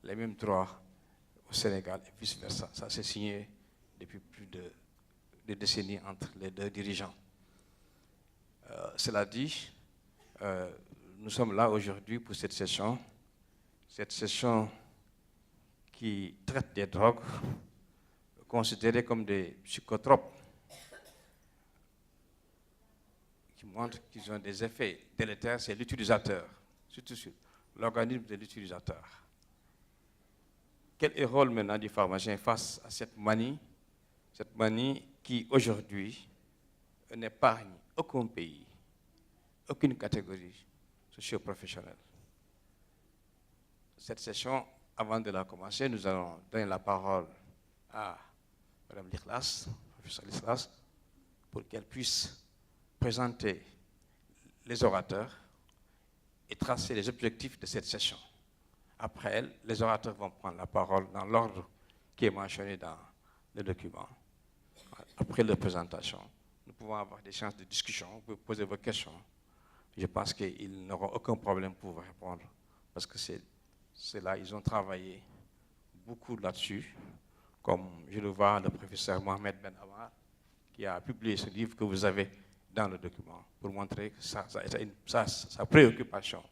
les mêmes droits au Sénégal et vice-versa. Ça s'est signé depuis plus de décennies entre les deux dirigeants. Cela dit, nous sommes là aujourd'hui pour cette session qui traite des drogues considérées comme des psychotropes, qui montrent qu'ils ont des effets délétères, c'est l'utilisateur, surtout sur l'organisme de l'utilisateur. Quel est le rôle maintenant du pharmacien face à cette manie qui aujourd'hui n'épargne aucun pays, aucune catégorie socio-professionnelle? Cette session, avant de la commencer, nous allons donner la parole à Mme Likhlas, professeur Likhlas, pour qu'elle puisse présenter les orateurs et tracer les objectifs de cette session. Après elle, les orateurs vont prendre la parole dans l'ordre qui est mentionné dans le document. Après leur présentation, nous pouvons avoir des chances de discussion, vous pouvez poser vos questions. Je pense qu'ils n'auront aucun problème pour vous répondre, parce que c'est là, ils ont travaillé beaucoup là-dessus, comme je le vois le professeur Mohamed Ben Amar, qui a publié ce livre que vous avez dans le document, pour montrer que sa préoccupation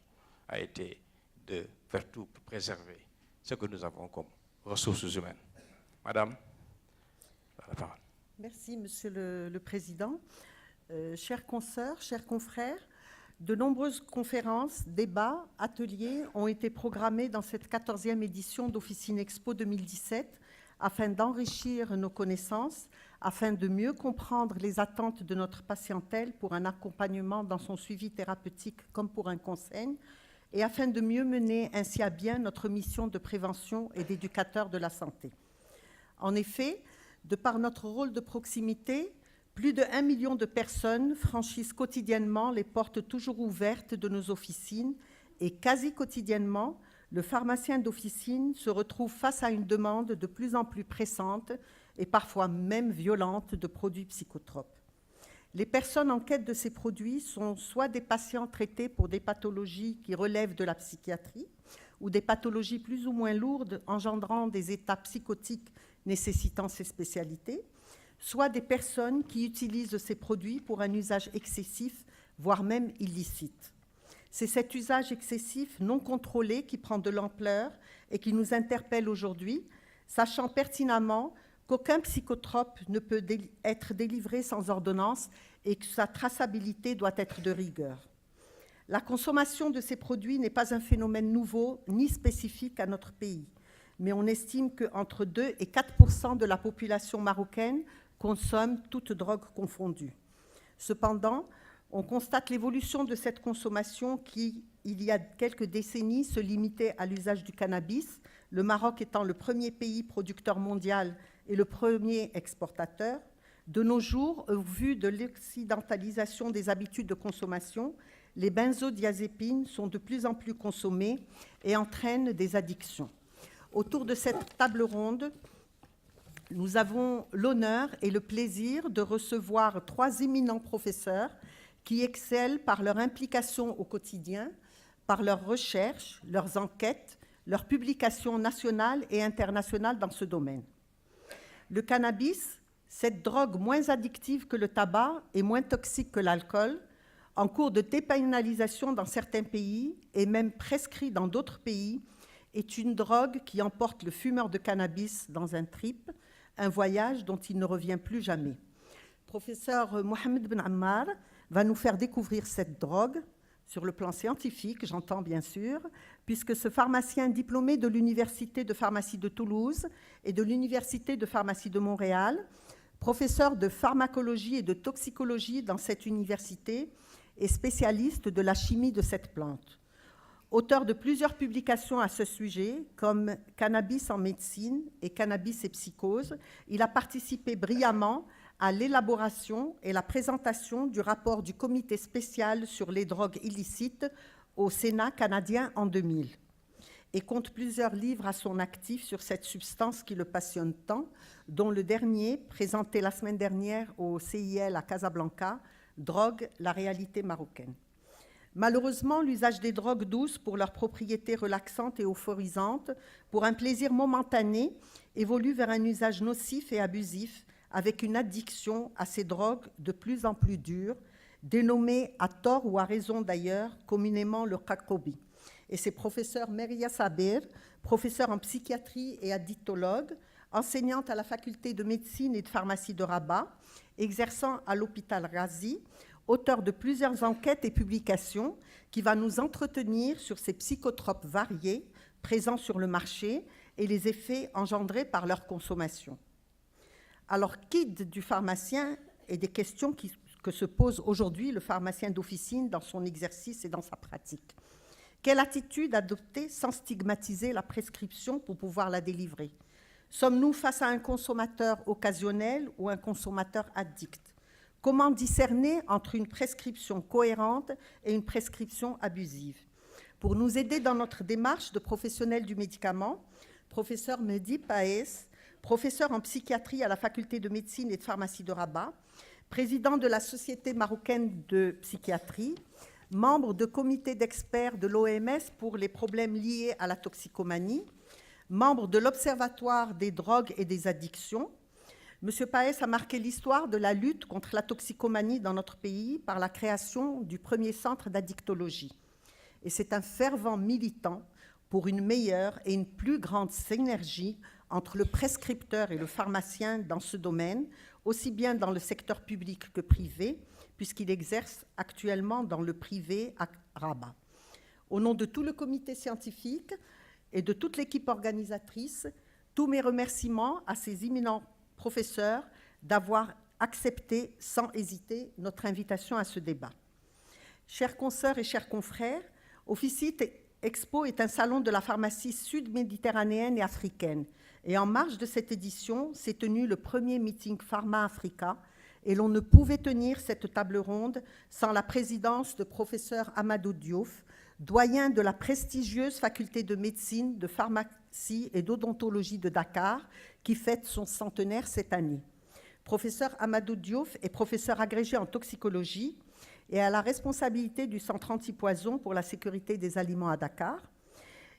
a été de faire tout pour préserver ce que nous avons comme ressources humaines. Madame, la parole. Merci, Monsieur le Président. Chers consoeurs, chers confrères, de nombreuses conférences, débats, ateliers ont été programmés dans cette 14e édition d'Officine Expo 2017 afin d'enrichir nos connaissances, afin de mieux comprendre les attentes de notre patientèle pour un accompagnement dans son suivi thérapeutique comme pour un conseil, et afin de mieux mener ainsi à bien notre mission de prévention et d'éducateur de la santé. En effet, de par notre rôle de proximité, plus de 1 million de personnes franchissent quotidiennement les portes toujours ouvertes de nos officines et quasi quotidiennement, le pharmacien d'officine se retrouve face à une demande de plus en plus pressante et parfois même violente de produits psychotropes. Les personnes en quête de ces produits sont soit des patients traités pour des pathologies qui relèvent de la psychiatrie ou des pathologies plus ou moins lourdes engendrant des états psychotiques nécessitant ces spécialités, soit des personnes qui utilisent ces produits pour un usage excessif, voire même illicite. C'est cet usage excessif non contrôlé qui prend de l'ampleur et qui nous interpelle aujourd'hui, sachant pertinemment qu'aucun psychotrope ne peut être délivré sans ordonnance et que sa traçabilité doit être de rigueur. La consommation de ces produits n'est pas un phénomène nouveau ni spécifique à notre pays, mais on estime qu'entre 2 et 4% de la population marocaine consomme toutes drogues confondues. Cependant, on constate l'évolution de cette consommation qui, il y a quelques décennies, se limitait à l'usage du cannabis, le Maroc étant le premier pays producteur mondial et le premier exportateur. De nos jours, au vu de l'occidentalisation des habitudes de consommation, les benzodiazépines sont de plus en plus consommées et entraînent des addictions. Autour de cette table ronde, nous avons l'honneur et le plaisir de recevoir 3 éminents professeurs qui excellent par leur implication au quotidien, par leurs recherches, leurs enquêtes, leurs publications nationales et internationales dans ce domaine. Le cannabis, cette drogue moins addictive que le tabac et moins toxique que l'alcool, en cours de dépénalisation dans certains pays et même prescrit dans d'autres pays, est une drogue qui emporte le fumeur de cannabis dans un trip, un voyage dont il ne revient plus jamais. Professeur Mohamed Ben Ammar va nous faire découvrir cette drogue, sur le plan scientifique, j'entends bien sûr, puisque ce pharmacien diplômé de l'Université de pharmacie de Toulouse et de l'Université de pharmacie de Montréal, professeur de pharmacologie et de toxicologie dans cette université et spécialiste de la chimie de cette plante. Auteur de plusieurs publications à ce sujet, comme Cannabis en médecine et Cannabis et psychose, il a participé brillamment à l'élaboration et la présentation du rapport du comité spécial sur les drogues illicites au Sénat canadien en 2000 et compte plusieurs livres à son actif sur cette substance qui le passionne tant, dont le dernier, présenté la semaine dernière au CIL à Casablanca, Drogue, la réalité marocaine. Malheureusement, l'usage des drogues douces pour leurs propriétés relaxantes et euphorisantes, pour un plaisir momentané, évolue vers un usage nocif et abusif, avec une addiction à ces drogues de plus en plus dures, dénommée à tort ou à raison d'ailleurs, communément le crack-cobi. Et c'est professeur Meria Saber, professeur en psychiatrie et addictologue, enseignante à la faculté de médecine et de pharmacie de Rabat, exerçant à l'hôpital Ghazi, auteur de plusieurs enquêtes et publications, qui va nous entretenir sur ces psychotropes variés présents sur le marché et les effets engendrés par leur consommation. Alors, quid du pharmacien et des questions que se pose aujourd'hui le pharmacien d'officine dans son exercice et dans sa pratique? Quelle attitude adopter sans stigmatiser la prescription pour pouvoir la délivrer? Sommes-nous face à un consommateur occasionnel ou un consommateur addict? Comment discerner entre une prescription cohérente et une prescription abusive? Pour nous aider dans notre démarche de professionnels du médicament, professeur Mehdi Paes, professeur en psychiatrie à la faculté de médecine et de pharmacie de Rabat, président de la Société marocaine de psychiatrie, membre de comité d'experts de l'OMS pour les problèmes liés à la toxicomanie, membre de l'Observatoire des drogues et des addictions. M. Paes a marqué l'histoire de la lutte contre la toxicomanie dans notre pays par la création du premier centre d'addictologie. Et c'est un fervent militant pour une meilleure et une plus grande synergie entre le prescripteur et le pharmacien dans ce domaine, aussi bien dans le secteur public que privé, puisqu'il exerce actuellement dans le privé à Rabat. Au nom de tout le comité scientifique et de toute l'équipe organisatrice, tous mes remerciements à ces éminents professeurs d'avoir accepté sans hésiter notre invitation à ce débat. Chers consoeurs et chers confrères, Officite Expo est un salon de la pharmacie sud-méditerranéenne et africaine. Et en marge de cette édition, s'est tenu le premier meeting Pharma Africa, et l'on ne pouvait tenir cette table ronde sans la présidence de professeur Amadou Diouf, doyen de la prestigieuse faculté de médecine, de pharmacie et d'odontologie de Dakar, qui fête son centenaire cette année. Professeur Amadou Diouf est professeur agrégé en toxicologie et a la responsabilité du centre antipoison pour la sécurité des aliments à Dakar.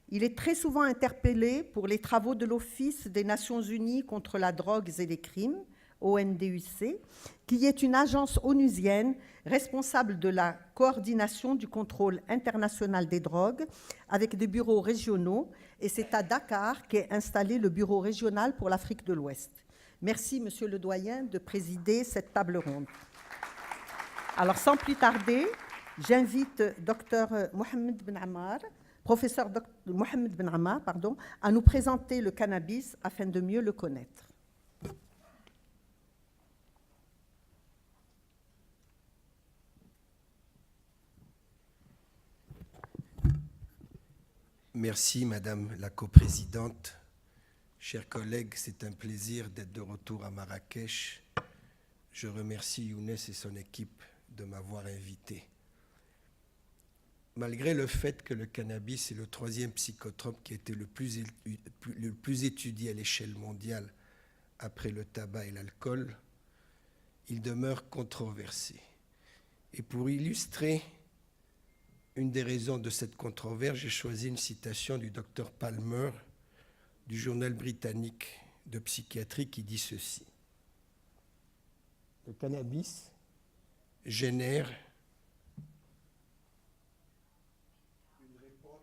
Il est très souvent interpellé pour les travaux de l'Office des Nations Unies contre la drogue et les crimes, ONDUC, qui est une agence onusienne responsable de la coordination du contrôle international des drogues avec des bureaux régionaux, et c'est à Dakar qu'est installé le bureau régional pour l'Afrique de l'Ouest. Merci, Monsieur le doyen, de présider cette table ronde. Alors, sans plus tarder, j'invite Dr Mohamed Ben Ammar, professeur Mohamed Ben Ammar, à nous présenter le cannabis afin de mieux le connaître. Merci, Madame la coprésidente. Chers collègues, c'est un plaisir d'être de retour à Marrakech. Je remercie Younes et son équipe de m'avoir invité. Malgré le fait que le cannabis est le troisième psychotrope qui a été le plus étudié à l'échelle mondiale après le tabac et l'alcool, il demeure controversé. Et pour illustrer une des raisons de cette controverse, j'ai choisi une citation du docteur Palmer du journal britannique de psychiatrie qui dit ceci. Le cannabis génère une réponse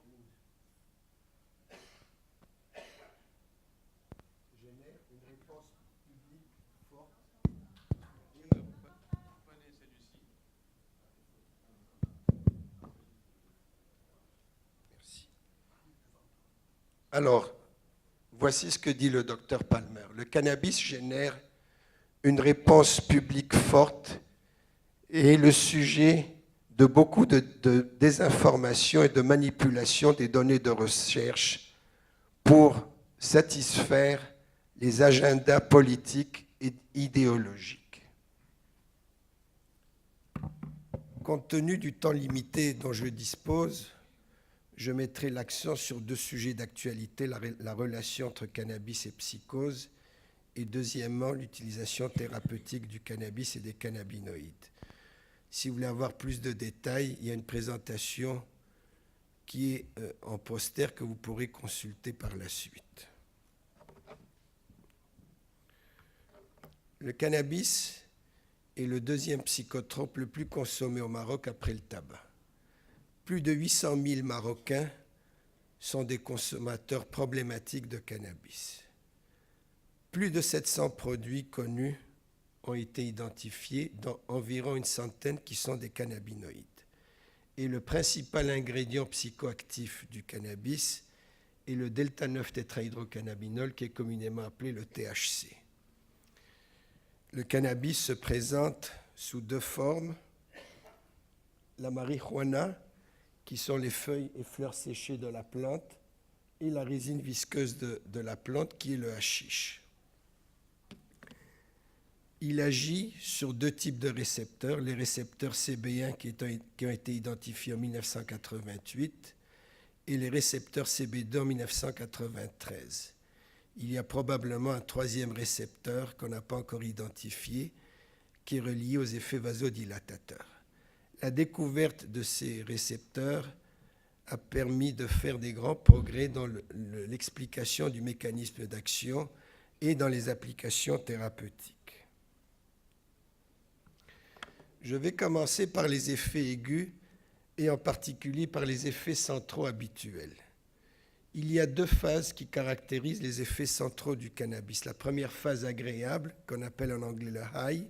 publique forte. Merci. Alors, voici ce que dit le docteur Palmer. Le cannabis génère une réponse publique forte et est le sujet de beaucoup de désinformation et de manipulation des données de recherche pour satisfaire les agendas politiques et idéologiques. Compte tenu du temps limité dont je dispose, je mettrai l'accent sur deux sujets d'actualité, la relation entre cannabis et psychose, et deuxièmement, l'utilisation thérapeutique du cannabis et des cannabinoïdes. Si vous voulez avoir plus de détails, il y a une présentation qui est en poster que vous pourrez consulter par la suite. Le cannabis est le deuxième psychotrope le plus consommé au Maroc après le tabac. Plus de 800 000 Marocains sont des consommateurs problématiques de cannabis. Plus de 700 produits connus ont été identifiés, dont environ une centaine qui sont des cannabinoïdes. Et le principal ingrédient psychoactif du cannabis est le delta-9-tétrahydrocannabinol, qui est communément appelé le THC. Le cannabis se présente sous deux formes. La marijuana, qui sont les feuilles et fleurs séchées de la plante, et la résine visqueuse de la plante, qui est le hashish. Il agit sur deux types de récepteurs, les récepteurs CB1 qui ont été identifiés en 1988 et les récepteurs CB2 en 1993. Il y a probablement un troisième récepteur qu'on n'a pas encore identifié, qui est relié aux effets vasodilatateurs. La découverte de ces récepteurs a permis de faire des grands progrès dans l'explication du mécanisme d'action et dans les applications thérapeutiques. Je vais commencer par les effets aigus et en particulier par les effets centraux habituels. Il y a deux phases qui caractérisent les effets centraux du cannabis. La première phase agréable, qu'on appelle en anglais le high,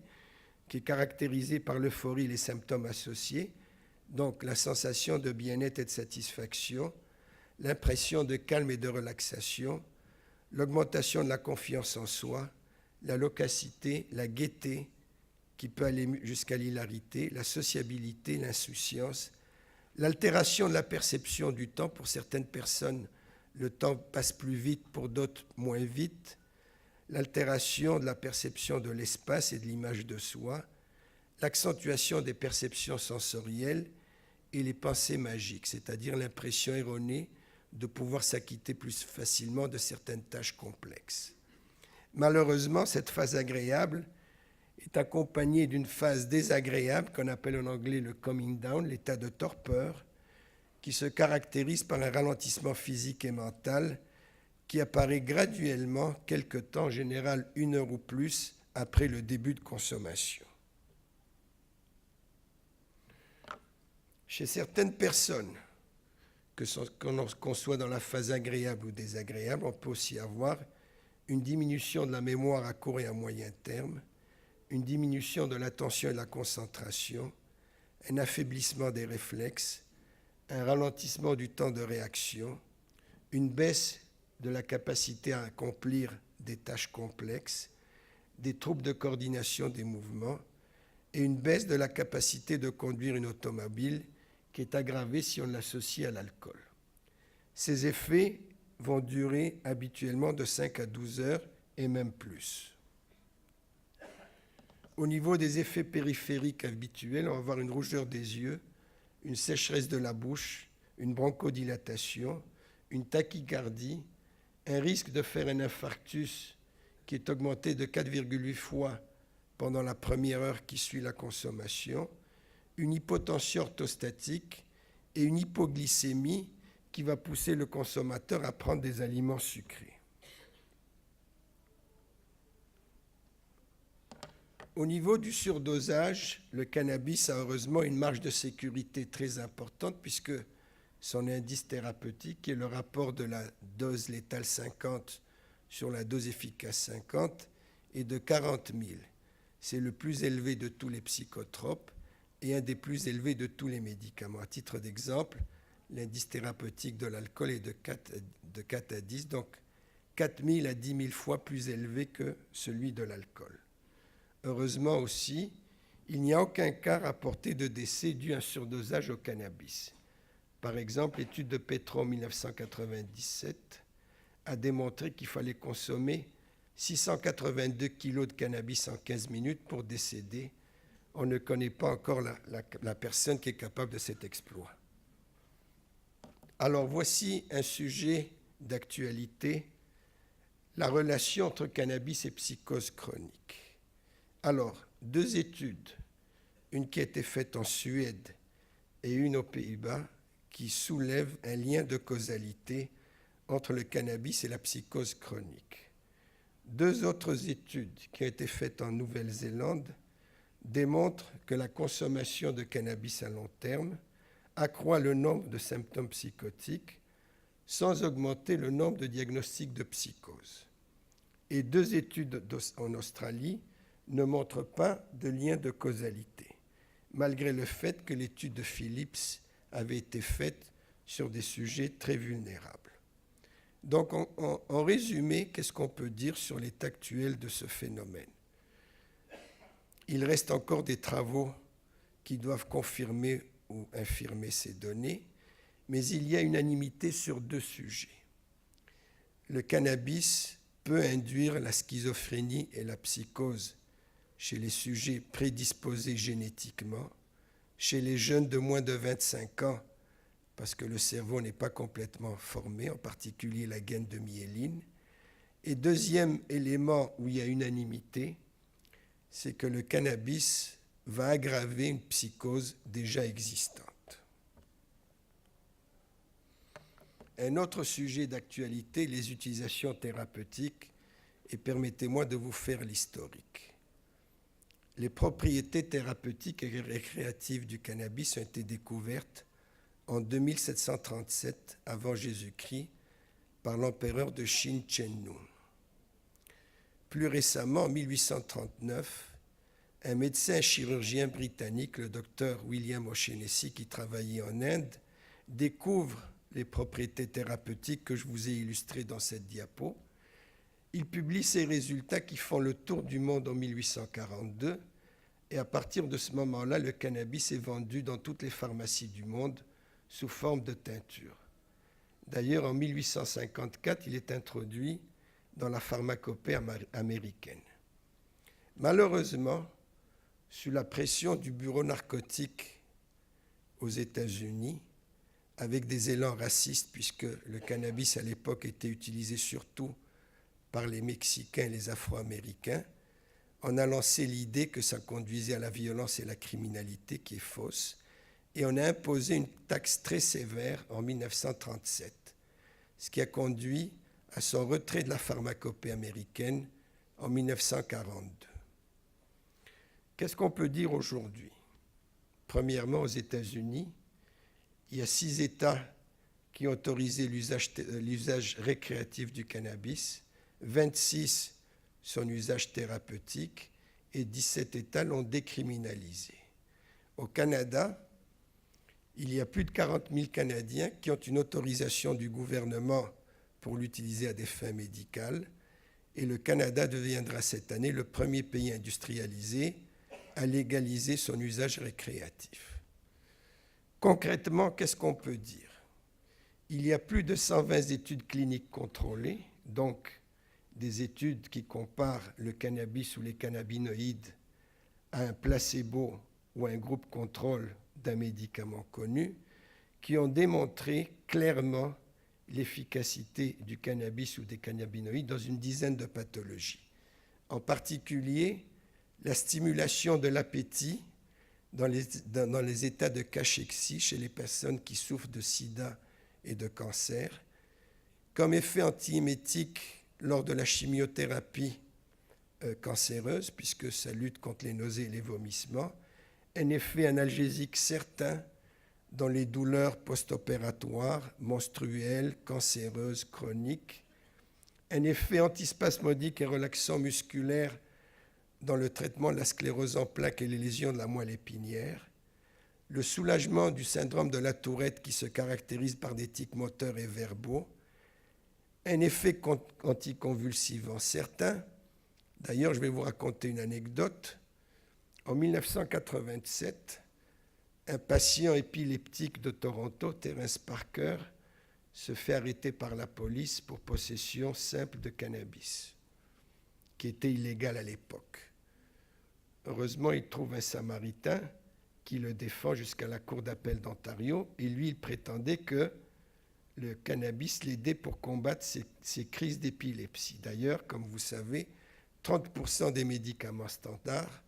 qui est caractérisée par l'euphorie et les symptômes associés, donc la sensation de bien-être et de satisfaction, l'impression de calme et de relaxation, l'augmentation de la confiance en soi, la loquacité, la gaieté, qui peut aller jusqu'à l'hilarité, la sociabilité, l'insouciance, l'altération de la perception du temps. Pour certaines personnes, le temps passe plus vite, pour d'autres moins vite, l'altération de la perception de l'espace et de l'image de soi, l'accentuation des perceptions sensorielles et les pensées magiques, c'est-à-dire l'impression erronée de pouvoir s'acquitter plus facilement de certaines tâches complexes. Malheureusement, cette phase agréable est accompagnée d'une phase désagréable qu'on appelle en anglais le coming down, l'état de torpeur, qui se caractérise par un ralentissement physique et mental qui apparaît graduellement, quelque temps, en général 1 heure ou plus, après le début de consommation. Chez certaines personnes, qu'on soit dans la phase agréable ou désagréable, on peut aussi avoir une diminution de la mémoire à court et à moyen terme, une diminution de l'attention et de la concentration, un affaiblissement des réflexes, un ralentissement du temps de réaction, une baisse de la capacité à accomplir des tâches complexes, des troubles de coordination des mouvements et une baisse de la capacité de conduire une automobile qui est aggravée si on l'associe à l'alcool. Ces effets vont durer habituellement de 5 à 12 heures et même plus. Au niveau des effets périphériques habituels, on va avoir une rougeur des yeux, une sécheresse de la bouche, une bronchodilatation, une tachycardie, un risque de faire un infarctus qui est augmenté de 4,8 fois pendant la première heure qui suit la consommation, une hypotension orthostatique et une hypoglycémie qui va pousser le consommateur à prendre des aliments sucrés. Au niveau du surdosage, le cannabis a heureusement une marge de sécurité très importante puisque son indice thérapeutique, qui est le rapport de la dose létale 50 sur la dose efficace 50, est de 40 000. C'est le plus élevé de tous les psychotropes et un des plus élevés de tous les médicaments. À titre d'exemple, l'indice thérapeutique de l'alcool est de 4 à 10, donc 4 000 à 10 000 fois plus élevé que celui de l'alcool. Heureusement aussi, il n'y a aucun cas rapporté de décès dû à un surdosage au cannabis. Par exemple, l'étude de Petro en 1997 a démontré qu'il fallait consommer 682 kg de cannabis en 15 minutes pour décéder. On ne connaît pas encore la personne qui est capable de cet exploit. Alors voici un sujet d'actualité, la relation entre cannabis et psychose chronique. Alors, deux études une qui a été faite en Suède et une aux Pays-Bas, qui soulèvent un lien de causalité entre le cannabis et la psychose chronique. 2 autres études qui ont été faites en Nouvelle-Zélande démontrent que la consommation de cannabis à long terme accroît le nombre de symptômes psychotiques sans augmenter le nombre de diagnostics de psychose. Et 2 études en Australie ne montrent pas de lien de causalité, malgré le fait que l'étude de Phillips avait été faite sur des sujets très vulnérables. Donc, en résumé, qu'est-ce qu'on peut dire sur l'état actuel de ce phénomène? Il reste encore des travaux qui doivent confirmer ou infirmer ces données, mais il y a unanimité sur 2 sujets. Le cannabis peut induire la schizophrénie et la psychose chez les sujets prédisposés génétiquement, chez les jeunes de moins de 25 ans, parce que le cerveau n'est pas complètement formé, en particulier la gaine de myéline. Et deuxième élément où il y a unanimité, c'est que le cannabis va aggraver une psychose déjà existante. Un autre sujet d'actualité, les utilisations thérapeutiques, et permettez-moi de vous faire l'historique. Les propriétés thérapeutiques et récréatives du cannabis ont été découvertes en 2737 avant Jésus-Christ par l'empereur de Chine Cheng-Nung. Plus récemment, en 1839, un médecin chirurgien britannique, le docteur William O'Shaughnessy, qui travaillait en Inde, découvre les propriétés thérapeutiques que je vous ai illustrées dans cette diapo. Il publie ses résultats qui font le tour du monde en 1842, et à partir de ce moment-là, le cannabis est vendu dans toutes les pharmacies du monde sous forme de teinture. D'ailleurs, en 1854, il est introduit dans la pharmacopée américaine. Malheureusement, sous la pression du bureau narcotique aux États-Unis, avec des élans racistes, puisque le cannabis à l'époque était utilisé surtout par les Mexicains et les Afro-Américains, on a lancé l'idée que ça conduisait à la violence et la criminalité, qui est fausse, et on a imposé une taxe très sévère en 1937, ce qui a conduit à son retrait de la pharmacopée américaine en 1942. Qu'est-ce qu'on peut dire aujourd'hui? Premièrement, aux États-Unis, il y a 6 États qui ont autorisé l'usage récréatif du cannabis, 26 son usage thérapeutique et 17 États l'ont décriminalisé. Au Canada, il y a plus de 40 000 Canadiens qui ont une autorisation du gouvernement pour l'utiliser à des fins médicales, et le Canada deviendra cette année le premier pays industrialisé à légaliser son usage récréatif. Concrètement, qu'est-ce qu'on peut dire? Il y a plus de 120 études cliniques contrôlées, donc des études qui comparent le cannabis ou les cannabinoïdes à un placebo ou à un groupe contrôle d'un médicament connu, qui ont démontré clairement l'efficacité du cannabis ou des cannabinoïdes dans une dizaine de pathologies. En particulier, la stimulation de l'appétit dans les états de cachexie chez les personnes qui souffrent de sida et de cancer, comme effet antiémétique lors de la chimiothérapie cancéreuse, puisque ça lutte contre les nausées et les vomissements, un effet analgésique certain dans les douleurs post-opératoires, menstruelles, cancéreuses, chroniques, un effet antispasmodique et relaxant musculaire dans le traitement de la sclérose en plaques et les lésions de la moelle épinière, le soulagement du syndrome de la Tourette qui se caractérise par des tics moteurs et verbaux, un effet anticonvulsivant certain. D'ailleurs, je vais vous raconter une anecdote. En 1987, un patient épileptique de Toronto, Terence Parker, se fait arrêter par la police pour possession simple de cannabis, qui était illégal à l'époque. Heureusement, il trouve un Samaritain qui le défend jusqu'à la Cour d'appel d'Ontario, et lui, il prétendait que le cannabis l'aidait pour combattre ses crises d'épilepsie. D'ailleurs, comme vous savez, 30% des médicaments standards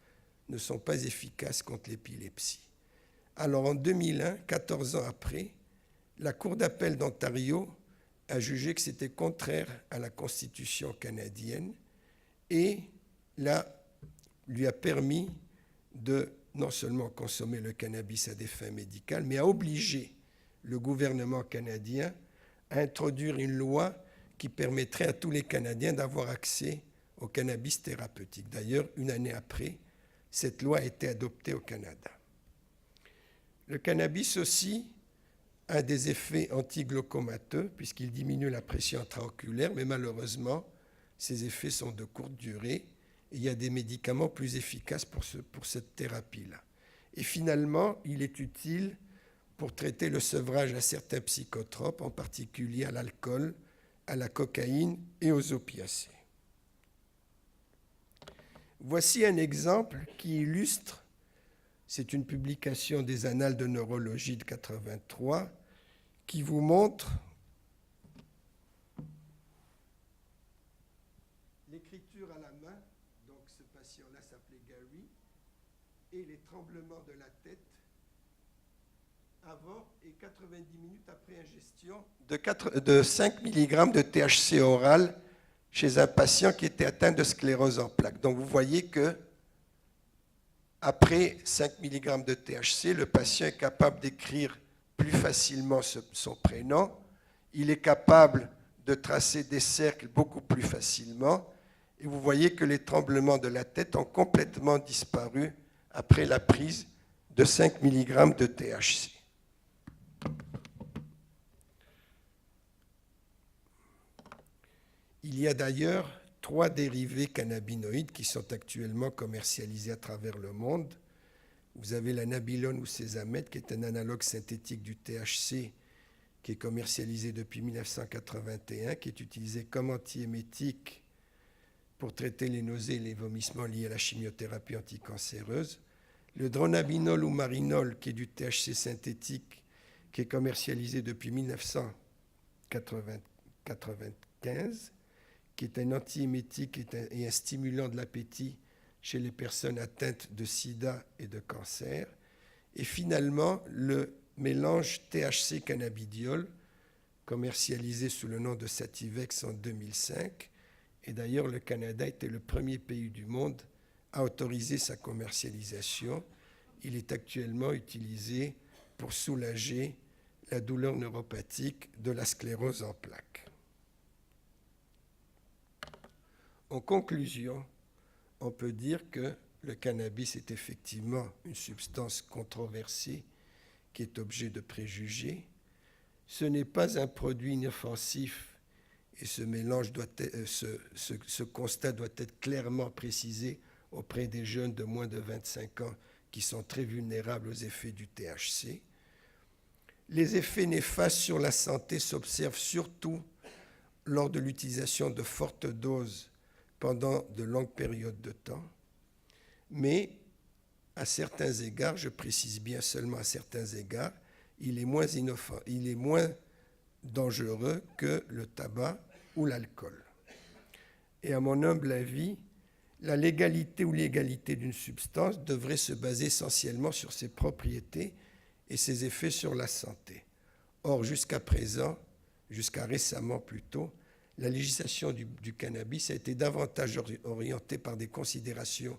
ne sont pas efficaces contre l'épilepsie. Alors en 2001, 14 ans après, la Cour d'appel d'Ontario a jugé que c'était contraire à la Constitution canadienne et lui a permis de non seulement consommer le cannabis à des fins médicales, mais a obligé le gouvernement canadien à introduire une loi qui permettrait à tous les Canadiens d'avoir accès au cannabis thérapeutique. D'ailleurs, une année après, cette loi a été adoptée au Canada. Le cannabis aussi a des effets antiglaucomateux puisqu'il diminue la pression intraoculaire, mais malheureusement, ces effets sont de courte durée et il y a des médicaments plus efficaces pour cette thérapie-là. Et finalement, il est utile pour traiter le sevrage à certains psychotropes, en particulier à l'alcool, à la cocaïne et aux opiacés. Voici un exemple qui illustre, c'est une publication des Annales de neurologie de 83, qui vous montre l'écriture à la main, donc ce patient-là s'appelait Gary, et les tremblements de la tête avant et 90 minutes après ingestion de 5 mg de THC oral chez un patient qui était atteint de sclérose en plaques. Donc vous voyez que après 5 mg de THC, le patient est capable d'écrire plus facilement son prénom, il est capable de tracer des cercles beaucoup plus facilement, et vous voyez que les tremblements de la tête ont complètement disparu après la prise de 5 mg de THC. Il y a d'ailleurs 3 dérivés cannabinoïdes qui sont actuellement commercialisés à travers le monde. Vous avez la nabilone ou sésamètre, qui est un analogue synthétique du THC, qui est commercialisé depuis 1981, qui est utilisé comme antiémétique pour traiter les nausées et les vomissements liés à la chimiothérapie anticancéreuse. Le dronabinol ou marinol, qui est du THC synthétique, qui est commercialisé depuis 1995, qui est un antiémétique et un stimulant de l'appétit chez les personnes atteintes de sida et de cancer. Et finalement, le mélange THC-cannabidiol, commercialisé sous le nom de Sativex en 2005. Et d'ailleurs, le Canada était le premier pays du monde à autoriser sa commercialisation. Il est actuellement utilisé pour soulager la douleur neuropathique de la sclérose en plaques. En conclusion, on peut dire que le cannabis est effectivement une substance controversée qui est objet de préjugés. Ce n'est pas un produit inoffensif et ce constat doit être clairement précisé auprès des jeunes de moins de 25 ans qui sont très vulnérables aux effets du THC. Les effets néfastes sur la santé s'observent surtout lors de l'utilisation de fortes doses pendant de longues périodes de temps, mais à certains égards, je précise bien seulement à certains égards, il est moins dangereux que le tabac ou l'alcool. Et à mon humble avis, la légalité ou l'illégalité d'une substance devrait se baser essentiellement sur ses propriétés et ses effets sur la santé. Or, jusqu'à présent, jusqu'à récemment plutôt, la législation du cannabis a été davantage orientée par des considérations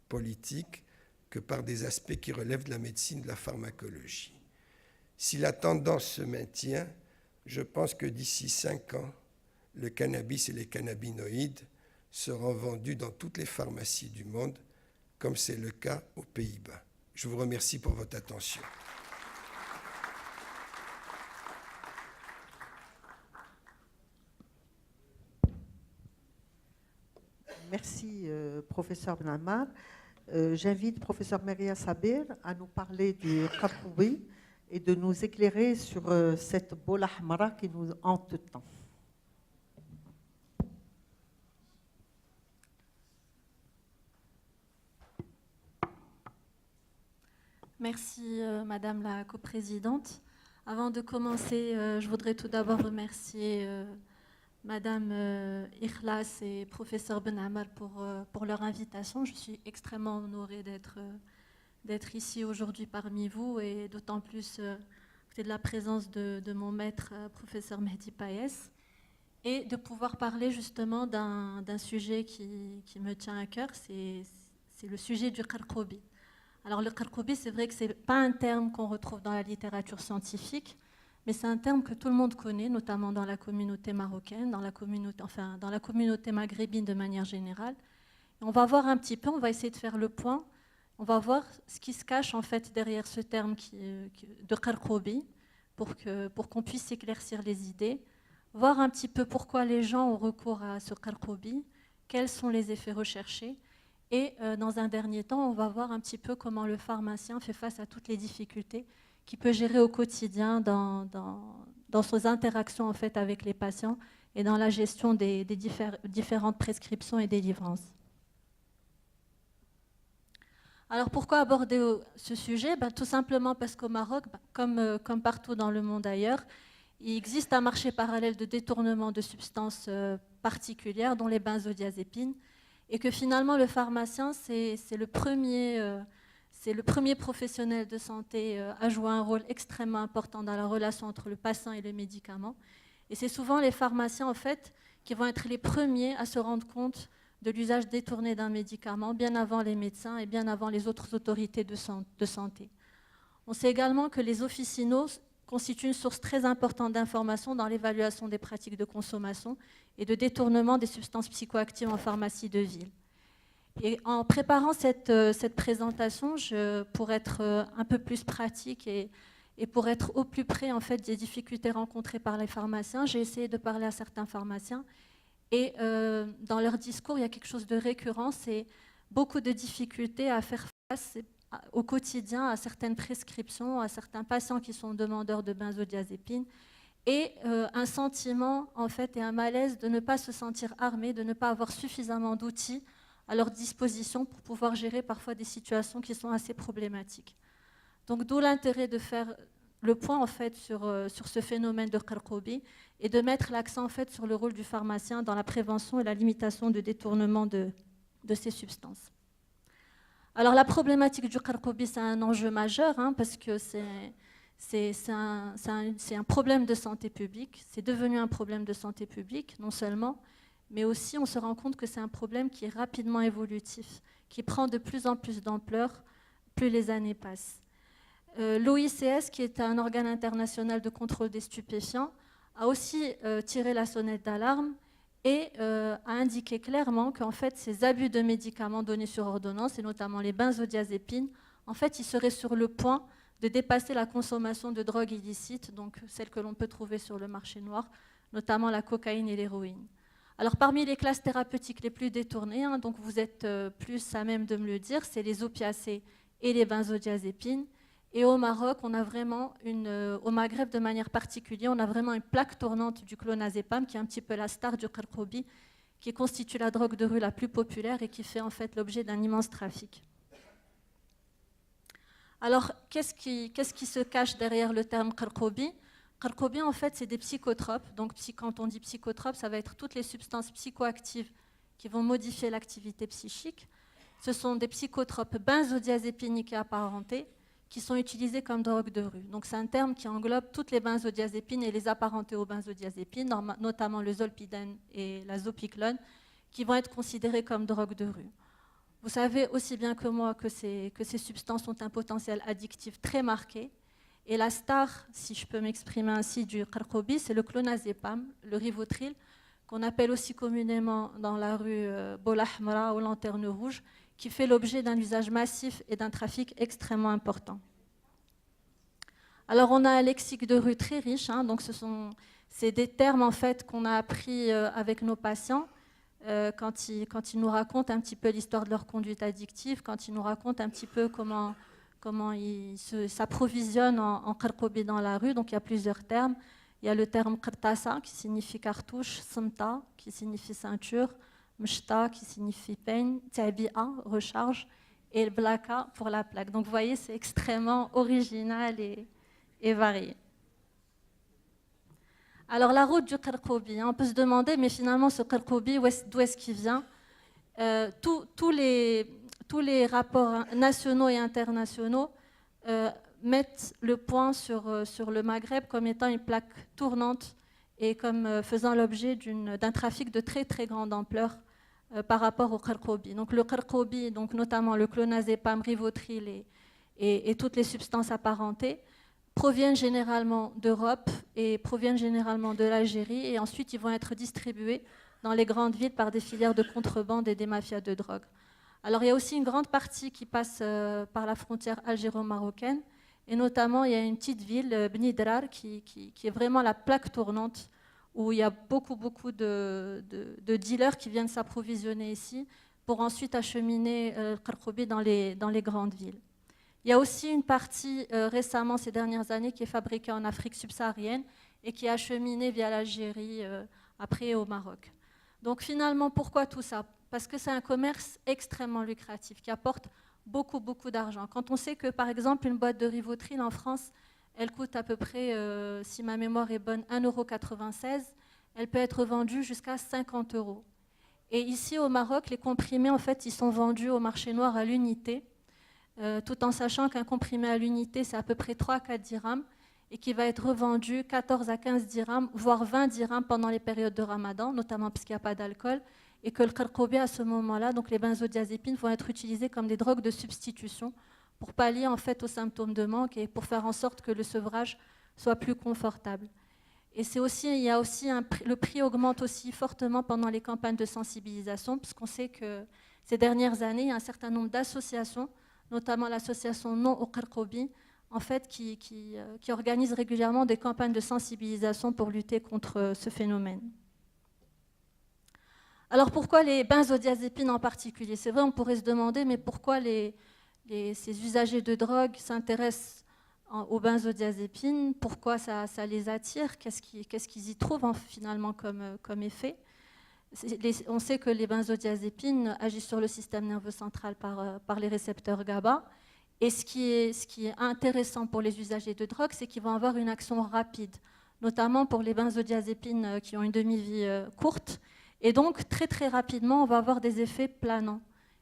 politiques que par des aspects qui relèvent de la médecine, de la pharmacologie. Si la tendance se maintient, je pense que d'ici 5 ans, le cannabis et les cannabinoïdes seront vendus dans toutes les pharmacies du monde, comme c'est le cas aux Pays-Bas. Je vous remercie pour votre attention. Merci, professeur Benamar. J'invite professeur Meria Sabir à nous parler du Khatoubi et de nous éclairer sur cette bola hamra qui nous hante tant. Merci, Madame la coprésidente. Avant de commencer, je voudrais tout d'abord remercier Madame Ikhlas et professeur Ben Ammar pour leur invitation. Je suis extrêmement honorée d'être ici aujourd'hui parmi vous et d'autant plus de la présence de mon maître, professeur Mehdi Payes, et de pouvoir parler justement d'un sujet qui me tient à cœur, c'est le sujet du Qarqobi. Alors le Qarqobi, c'est vrai que ce n'est pas un terme qu'on retrouve dans la littérature scientifique, mais c'est un terme que tout le monde connaît, notamment dans la communauté marocaine, dans la communauté maghrébine de manière générale. Et on va voir un petit peu, on va essayer de faire le point, on va voir ce qui se cache en fait derrière ce terme de Qarqobi, pour qu'on puisse éclaircir les idées, voir un petit peu pourquoi les gens ont recours à ce Qarqobi, quels sont les effets recherchés, et dans un dernier temps, on va voir un petit peu comment le pharmacien fait face à toutes les difficultés qu'il peut gérer au quotidien dans ses interactions en fait, avec les patients et dans la gestion des différentes prescriptions et délivrances. Alors pourquoi aborder ce sujet? Tout simplement parce qu'au Maroc, comme partout dans le monde ailleurs, il existe un marché parallèle de détournement de substances particulières, dont les benzodiazépines, et que finalement le pharmacien, c'est le premier professionnel de santé à jouer un rôle extrêmement important dans la relation entre le patient et le médicament. Et c'est souvent les pharmaciens en fait, qui vont être les premiers à se rendre compte de l'usage détourné d'un médicament, bien avant les médecins et bien avant les autres autorités de santé. On sait également que les officinaux constituent une source très importante d'informations dans l'évaluation des pratiques de consommation et de détournement des substances psychoactives en pharmacie de ville. Et en préparant cette présentation, pour être un peu plus pratique et pour être au plus près en fait, des difficultés rencontrées par les pharmaciens, j'ai essayé de parler à certains pharmaciens. Et dans leur discours, il y a quelque chose de récurrent, c'est beaucoup de difficultés à faire face au quotidien à certaines prescriptions, à certains patients qui sont demandeurs de benzodiazépines, et un sentiment en fait, et un malaise de ne pas se sentir armé, de ne pas avoir suffisamment d'outils à leur disposition pour pouvoir gérer parfois des situations qui sont assez problématiques. Donc d'où l'intérêt de faire le point en fait, sur ce phénomène de Qarqobi et de mettre l'accent en fait, sur le rôle du pharmacien dans la prévention et la limitation de détournement de ces substances. Alors la problématique du Qarqobi, c'est un enjeu majeur parce que c'est un problème de santé publique, c'est devenu un problème de santé publique non seulement, mais aussi on se rend compte que c'est un problème qui est rapidement évolutif, qui prend de plus en plus d'ampleur plus les années passent. L'OICS, qui est un organe international de contrôle des stupéfiants, a aussi tiré la sonnette d'alarme et a indiqué clairement qu'en fait, ces abus de médicaments donnés sur ordonnance, et notamment les benzodiazépines, en fait, ils seraient sur le point de dépasser la consommation de drogues illicites, donc celles que l'on peut trouver sur le marché noir, notamment la cocaïne et l'héroïne. Alors, parmi les classes thérapeutiques les plus détournées, donc vous êtes plus à même de me le dire, c'est les opiacés et les benzodiazépines. Et au Maroc, on a vraiment au Maghreb de manière particulière, on a vraiment une plaque tournante du clonazépam, qui est un petit peu la star du Qarqobi, qui constitue la drogue de rue la plus populaire et qui fait en fait l'objet d'un immense trafic. Alors, qu'est-ce qui se cache derrière le terme Qarqobi? Qarqobi, en fait, c'est des psychotropes. Donc, quand on dit psychotropes, ça va être toutes les substances psychoactives qui vont modifier l'activité psychique. Ce sont des psychotropes benzodiazépiniques et apparentés, qui sont utilisés comme drogue de rue. Donc c'est un terme qui englobe toutes les benzodiazépines et les apparentés aux benzodiazépines, notamment le zolpidem et la zopiclone, qui vont être considérés comme drogue de rue. Vous savez aussi bien que moi que ces substances ont un potentiel addictif très marqué. Et la star, si je peux m'exprimer ainsi, du Qarqobi, c'est le clonazépam, le rivotril, qu'on appelle aussi communément dans la rue Bola Hamra ou lanterne rouge, qui fait l'objet d'un usage massif et d'un trafic extrêmement important. Alors on a un lexique de rue très riche, donc c'est des termes en fait qu'on a appris avec nos patients quand ils nous racontent un petit peu l'histoire de leur conduite addictive, quand ils nous racontent un petit peu comment ils s'approvisionnent en Qarqobi dans la rue. Donc il y a plusieurs termes. Il y a le terme Qartasa qui signifie cartouche, Samta qui signifie ceinture, Mshta qui signifie peigne, Tabi'a, recharge, et le Blaka pour la plaque. Donc vous voyez, c'est extrêmement original et varié. Alors la route du Qarqobi, on peut se demander, mais finalement ce Qarqobi, d'où est-ce qu'il vient? Tous les rapports nationaux et internationaux mettent le point sur le Maghreb comme étant une plaque tournante et comme faisant l'objet d'un trafic de très très grande ampleur par rapport au Qarqobi. Donc le Qarqobi, donc notamment le clonazépam, rivotril et toutes les substances apparentées, proviennent généralement d'Europe et proviennent généralement de l'Algérie, et ensuite ils vont être distribués dans les grandes villes par des filières de contrebande et des mafias de drogue. Alors il y a aussi une grande partie qui passe par la frontière algéro-marocaine, et notamment il y a une petite ville, Bni Drar, qui est vraiment la plaque tournante, où il y a beaucoup de dealers qui viennent s'approvisionner ici pour ensuite acheminer le Qarqobi dans les grandes villes. Il y a aussi une partie récemment, ces dernières années, qui est fabriquée en Afrique subsaharienne et qui est acheminée via l'Algérie, après au Maroc. Donc finalement, pourquoi tout ça? Parce que c'est un commerce extrêmement lucratif qui apporte beaucoup d'argent. Quand on sait que, par exemple, une boîte de rivotril en France, elle coûte à peu près, si ma mémoire est bonne, 1,96 €, elle peut être vendue jusqu'à 50 €. Et ici au Maroc, les comprimés, en fait, ils sont vendus au marché noir à l'unité, tout en sachant qu'un comprimé à l'unité, c'est à peu près 3 à 4 dirhams, et qui va être revendu 14 à 15 dirhams, voire 20 dirhams pendant les périodes de Ramadan, notamment parce qu'il n'y a pas d'alcool, et que le Qarqobi, à ce moment-là, donc les benzodiazépines, vont être utilisées comme des drogues de substitution pour pallier en fait aux symptômes de manque et pour faire en sorte que le sevrage soit plus confortable. Et il y a aussi le prix augmente aussi fortement pendant les campagnes de sensibilisation, puisqu'on sait que ces dernières années, il y a un certain nombre d'associations, notamment l'association Non au Qarqobi, en fait, qui organise régulièrement des campagnes de sensibilisation pour lutter contre ce phénomène. Alors pourquoi les benzodiazépines en particulier? C'est vrai, on pourrait se demander, mais pourquoi ces usagers de drogue s'intéressent aux benzodiazépines? Pourquoi ça les attire? Qu'est-ce qu'ils y trouvent finalement comme effet? On sait que les benzodiazépines agissent sur le système nerveux central par les récepteurs GABA. Et ce qui est intéressant pour les usagers de drogue, c'est qu'ils vont avoir une action rapide, notamment pour les benzodiazépines qui ont une demi-vie courte. Et donc, très rapidement, on va avoir des effets planants.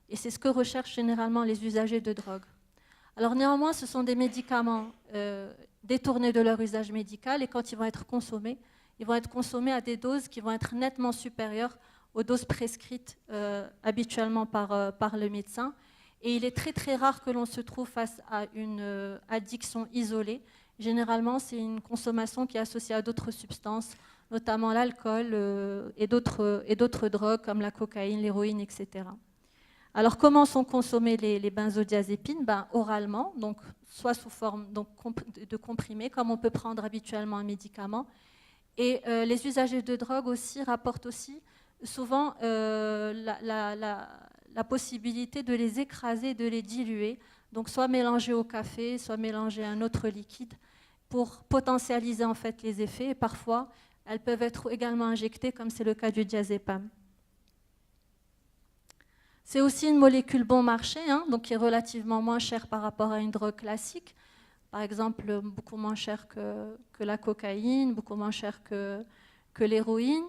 Et c'est ce que recherchent généralement les usagers de drogue. Alors néanmoins, ce sont des médicaments détournés de leur usage médical, et quand ils vont être consommés à des doses qui vont être nettement supérieures aux doses prescrites habituellement par le médecin. Et il est très rare que l'on se trouve face à une addiction isolée. Généralement, c'est une consommation qui est associée à d'autres substances, notamment l'alcool et d'autres drogues comme la cocaïne, l'héroïne, etc. Alors, comment sont consommés les benzodiazépines? Oralement, donc soit sous forme de comprimés, comme on peut prendre habituellement un médicament. Et les usagers de drogue aussi rapportent aussi souvent la possibilité de les écraser, de les diluer, donc soit mélanger au café, soit mélanger un autre liquide pour potentialiser en fait les effets. Et parfois, elles peuvent être également injectées, comme c'est le cas du diazépam. C'est aussi une molécule bon marché, donc qui est relativement moins chère par rapport à une drogue classique. Par exemple, beaucoup moins chère que la cocaïne, beaucoup moins chère que l'héroïne.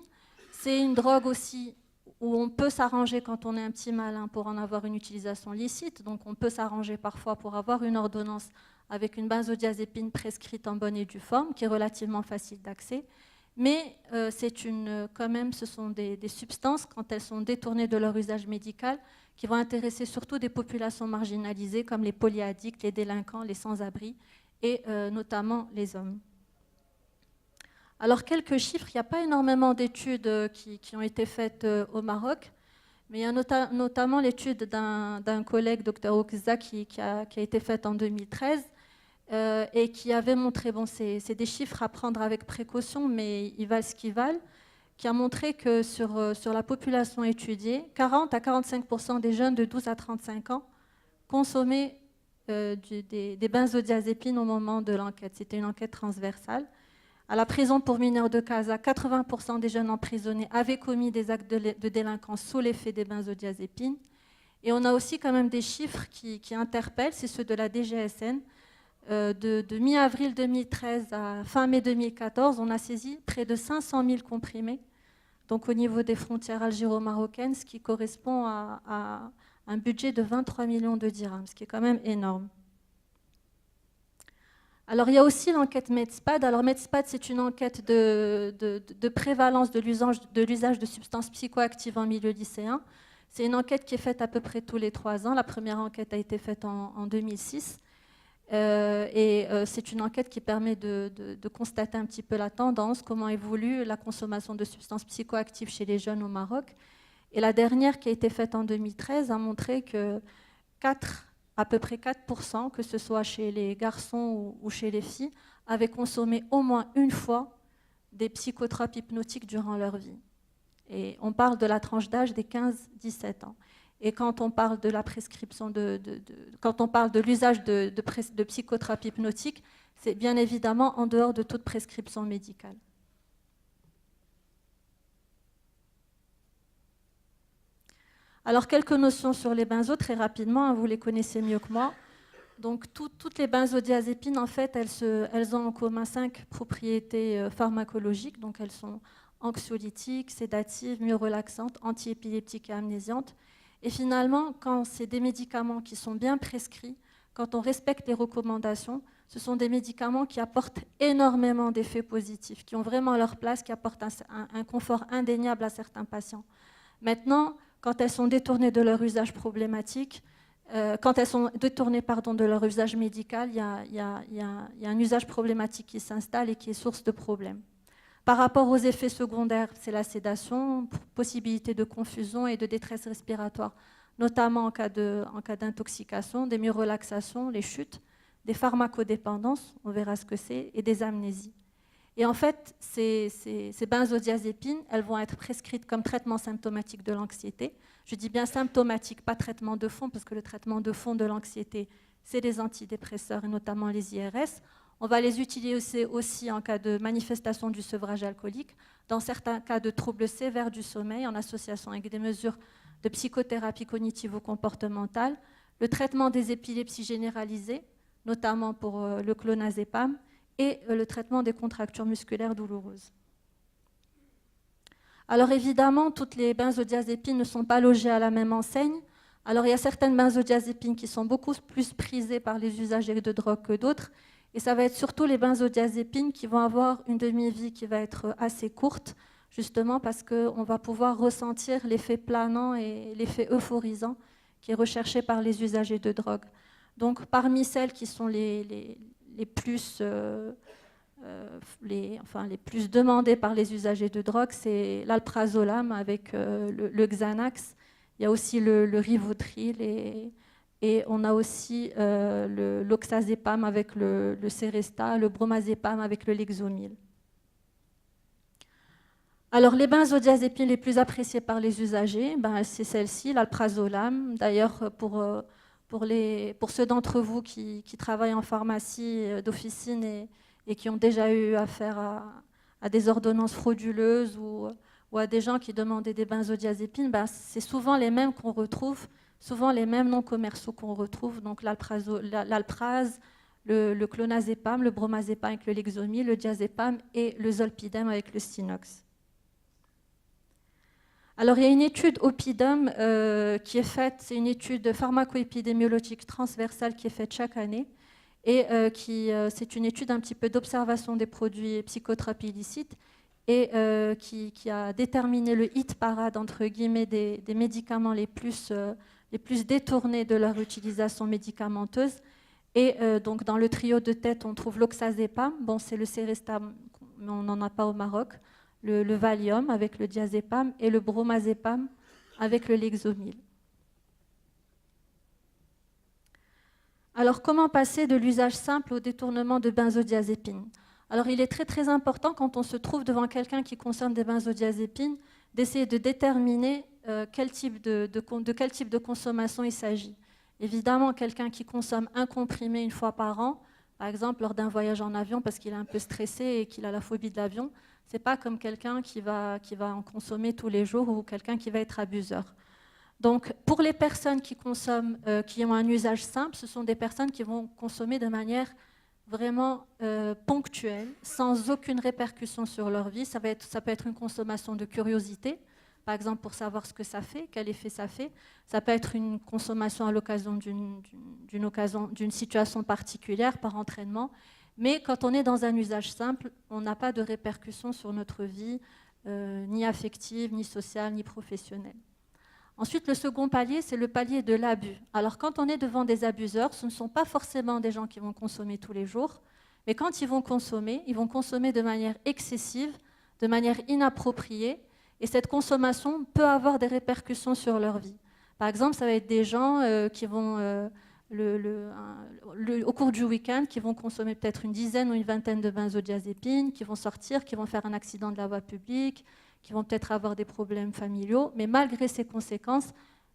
C'est une drogue aussi où on peut s'arranger quand on est un petit malin pour en avoir une utilisation licite. Donc on peut s'arranger parfois pour avoir une ordonnance avec une benzodiazépine prescrite en bonne et due forme, qui est relativement facile d'accès. Mais quand même, ce sont des substances, quand elles sont détournées de leur usage médical, qui vont intéresser surtout des populations marginalisées comme les polyaddicts, les délinquants, les sans-abri et notamment les hommes. Alors, quelques chiffres, il n'y a pas énormément d'études qui ont été faites au Maroc, mais il y a notamment l'étude d'un collègue, Dr Okza, qui a été faite en 2013 et qui avait montré, c'est des chiffres à prendre avec précaution, mais ils valent ce qu'ils valent, qui a montré que sur la population étudiée, 40 à 45% des jeunes de 12 à 35 ans consommaient des benzodiazépines au moment de l'enquête. C'était une enquête transversale. À la prison pour mineurs de Casa, 80% des jeunes emprisonnés avaient commis des actes de délinquance sous l'effet des benzodiazépines. Et on a aussi quand même des chiffres qui interpellent, c'est ceux de la DGSN. de mi-avril 2013 à fin mai 2014, on a saisi près de 500 000 comprimés, donc au niveau des frontières algéro-marocaines, ce qui correspond à un budget de 23 millions de dirhams, ce qui est quand même énorme. Alors, il y a aussi l'enquête Medspad. Alors, Medspad, c'est une enquête de prévalence de l'usage de substances psychoactives en milieu lycéen. C'est une enquête qui est faite à peu près tous les 3 ans. La première enquête a été faite en 2006. C'est une enquête qui permet de constater un petit peu la tendance, comment évolue la consommation de substances psychoactives chez les jeunes au Maroc. Et la dernière, qui a été faite en 2013, a montré que à peu près 4%, que ce soit chez les garçons ou chez les filles, avaient consommé au moins une fois des psychotropes hypnotiques durant leur vie. Et on parle de la tranche d'âge des 15-17 ans. Et quand on parle de la prescription, quand on parle de l'usage de psychotropes hypnotiques, c'est bien évidemment en dehors de toute prescription médicale. Alors, quelques notions sur les benzos, très rapidement, hein, vous les connaissez mieux que moi. Donc, toutes les benzodiazépines, en fait, elles ont en commun 5 propriétés pharmacologiques. Donc, elles sont anxiolytiques, sédatives, mieux relaxantes, antiépileptiques et amnésiantes. Et finalement, quand c'est des médicaments qui sont bien prescrits, quand on respecte les recommandations, ce sont des médicaments qui apportent énormément d'effets positifs, qui ont vraiment leur place, qui apportent un confort indéniable à certains patients. Maintenant, quand elles sont détournées de leur usage problématique, quand elles sont détournées de leur usage médical, il y a un usage problématique qui s'installe et qui est source de problèmes. Par rapport aux effets secondaires, c'est la sédation, possibilité de confusion et de détresse respiratoire, notamment en cas d'intoxication, des myorelaxations, les chutes, des pharmacodépendances, on verra ce que c'est, et des amnésies. Et en fait, ces benzodiazépines, elles vont être prescrites comme traitement symptomatique de l'anxiété. Je dis bien symptomatique, pas traitement de fond, parce que le traitement de fond de l'anxiété, c'est les antidépresseurs et notamment les IRS. On va les utiliser aussi en cas de manifestation du sevrage alcoolique, dans certains cas de troubles sévères du sommeil, en association avec des mesures de psychothérapie cognitivo-comportementale, le traitement des épilepsies généralisées, notamment pour le clonazepam, et le traitement des contractures musculaires douloureuses. Alors évidemment, toutes les benzodiazépines ne sont pas logées à la même enseigne. Alors il y a certaines benzodiazépines qui sont beaucoup plus prisées par les usagers de drogue que d'autres, et ça va être surtout les benzodiazépines qui vont avoir une demi-vie qui va être assez courte, justement parce qu'on va pouvoir ressentir l'effet planant et l'effet euphorisant qui est recherché par les usagers de drogue. Donc parmi celles qui sont les plus demandées par les usagers de drogue, c'est l'alprazolam avec le Xanax. Il y a aussi le Rivotril et on a aussi l'oxazepam avec le Seresta, le bromazepam avec le Lexomil. Alors les benzodiazépines les plus appréciées par les usagers, c'est celle-ci, l'alprazolam. D'ailleurs, pour ceux d'entre vous qui travaillent en pharmacie d'officine et qui ont déjà eu affaire à des ordonnances frauduleuses ou à des gens qui demandaient des benzodiazépines, c'est souvent les mêmes qu'on retrouve, souvent les mêmes noms commerciaux qu'on retrouve, donc l'alpraz, le clonazepam, le bromazepam avec le Lexomil, le diazépam et le zolpidem avec le Stinox. Alors, il y a une étude Oppidum qui est faite, c'est une étude pharmaco-épidémiologique transversale qui est faite chaque année et c'est une étude un petit peu d'observation des produits psychotropes illicites et qui a déterminé le hit parade entre guillemets des médicaments les plus détournés de leur utilisation médicamenteuse. Et donc, dans le trio de tête, on trouve l'oxazepam, bon, c'est le Seresta, mais on n'en a pas au Maroc. Le Valium avec le diazépam et le bromazepam avec le Lexomil. Alors, comment passer de l'usage simple au détournement de benzodiazépines? Alors, il est très très important quand on se trouve devant quelqu'un qui consomme des benzodiazépines d'essayer de déterminer de quel type de consommation il s'agit. Évidemment, quelqu'un qui consomme un comprimé une fois par an, par exemple lors d'un voyage en avion parce qu'il est un peu stressé et qu'il a la phobie de l'avion, ce n'est pas comme quelqu'un qui va en consommer tous les jours ou quelqu'un qui va être abuseur. Donc, pour les personnes qui consomment, qui ont un usage simple, ce sont des personnes qui vont consommer de manière vraiment ponctuelle, sans aucune répercussion sur leur vie. Ça peut être une consommation de curiosité, par exemple pour savoir ce que ça fait, quel effet ça fait. Ça peut être une consommation à l'occasion d'une situation particulière, par entraînement. Mais quand on est dans un usage simple, on n'a pas de répercussions sur notre vie, ni affective, ni sociale, ni professionnelle. Ensuite, le second palier, c'est le palier de l'abus. Alors, quand on est devant des abuseurs, ce ne sont pas forcément des gens qui vont consommer tous les jours, mais quand ils vont consommer de manière excessive, de manière inappropriée, et cette consommation peut avoir des répercussions sur leur vie. Par exemple, ça va être des gens qui vont, au cours du week-end, qui vont consommer peut-être une dizaine ou une vingtaine de benzodiazépines, qui vont sortir, qui vont faire un accident de la voie publique, qui vont peut-être avoir des problèmes familiaux, mais malgré ces conséquences,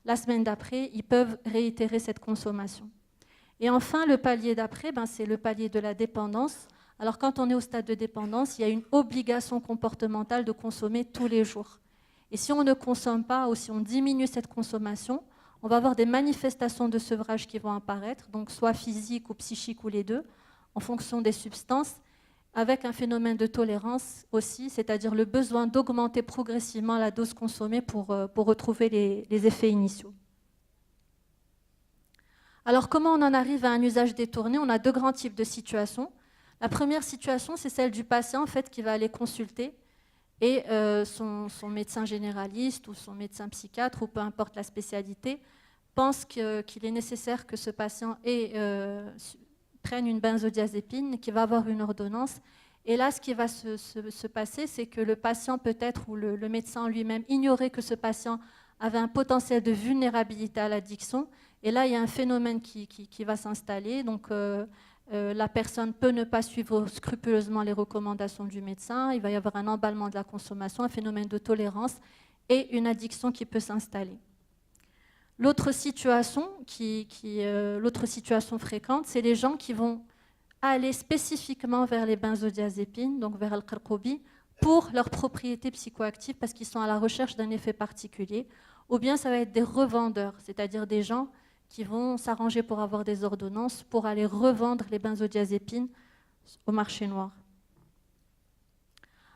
la semaine d'après, ils peuvent réitérer cette consommation. Et enfin, le palier d'après, c'est le palier de la dépendance. Alors quand on est au stade de dépendance, il y a une obligation comportementale de consommer tous les jours. Et si on ne consomme pas ou si on diminue cette consommation, on va avoir des manifestations de sevrage qui vont apparaître, donc soit physiques ou psychiques ou les deux, en fonction des substances, avec un phénomène de tolérance aussi, c'est-à-dire le besoin d'augmenter progressivement la dose consommée pour retrouver les effets initiaux. Alors comment on en arrive à un usage détourné? On a deux grands types de situations. La première situation, c'est celle du patient en fait, qui va aller consulter et son médecin généraliste ou son médecin psychiatre, ou peu importe la spécialité, pense qu'il est nécessaire que ce patient prenne une benzodiazépine, qui va avoir une ordonnance. Et là, ce qui va se passer, c'est que le patient peut-être, ou le médecin lui-même, ignorait que ce patient avait un potentiel de vulnérabilité à l'addiction. Et là, il y a un phénomène qui va s'installer. Donc, la personne peut ne pas suivre scrupuleusement les recommandations du médecin. Il va y avoir un emballement de la consommation, un phénomène de tolérance et une addiction qui peut s'installer. L'autre situation, l'autre situation fréquente, c'est les gens qui vont aller spécifiquement vers les benzodiazépines, donc vers le qarqobi, pour leurs propriétés psychoactives, parce qu'ils sont à la recherche d'un effet particulier. Ou bien ça va être des revendeurs, c'est-à-dire des gens qui vont s'arranger pour avoir des ordonnances, pour aller revendre les benzodiazépines au marché noir.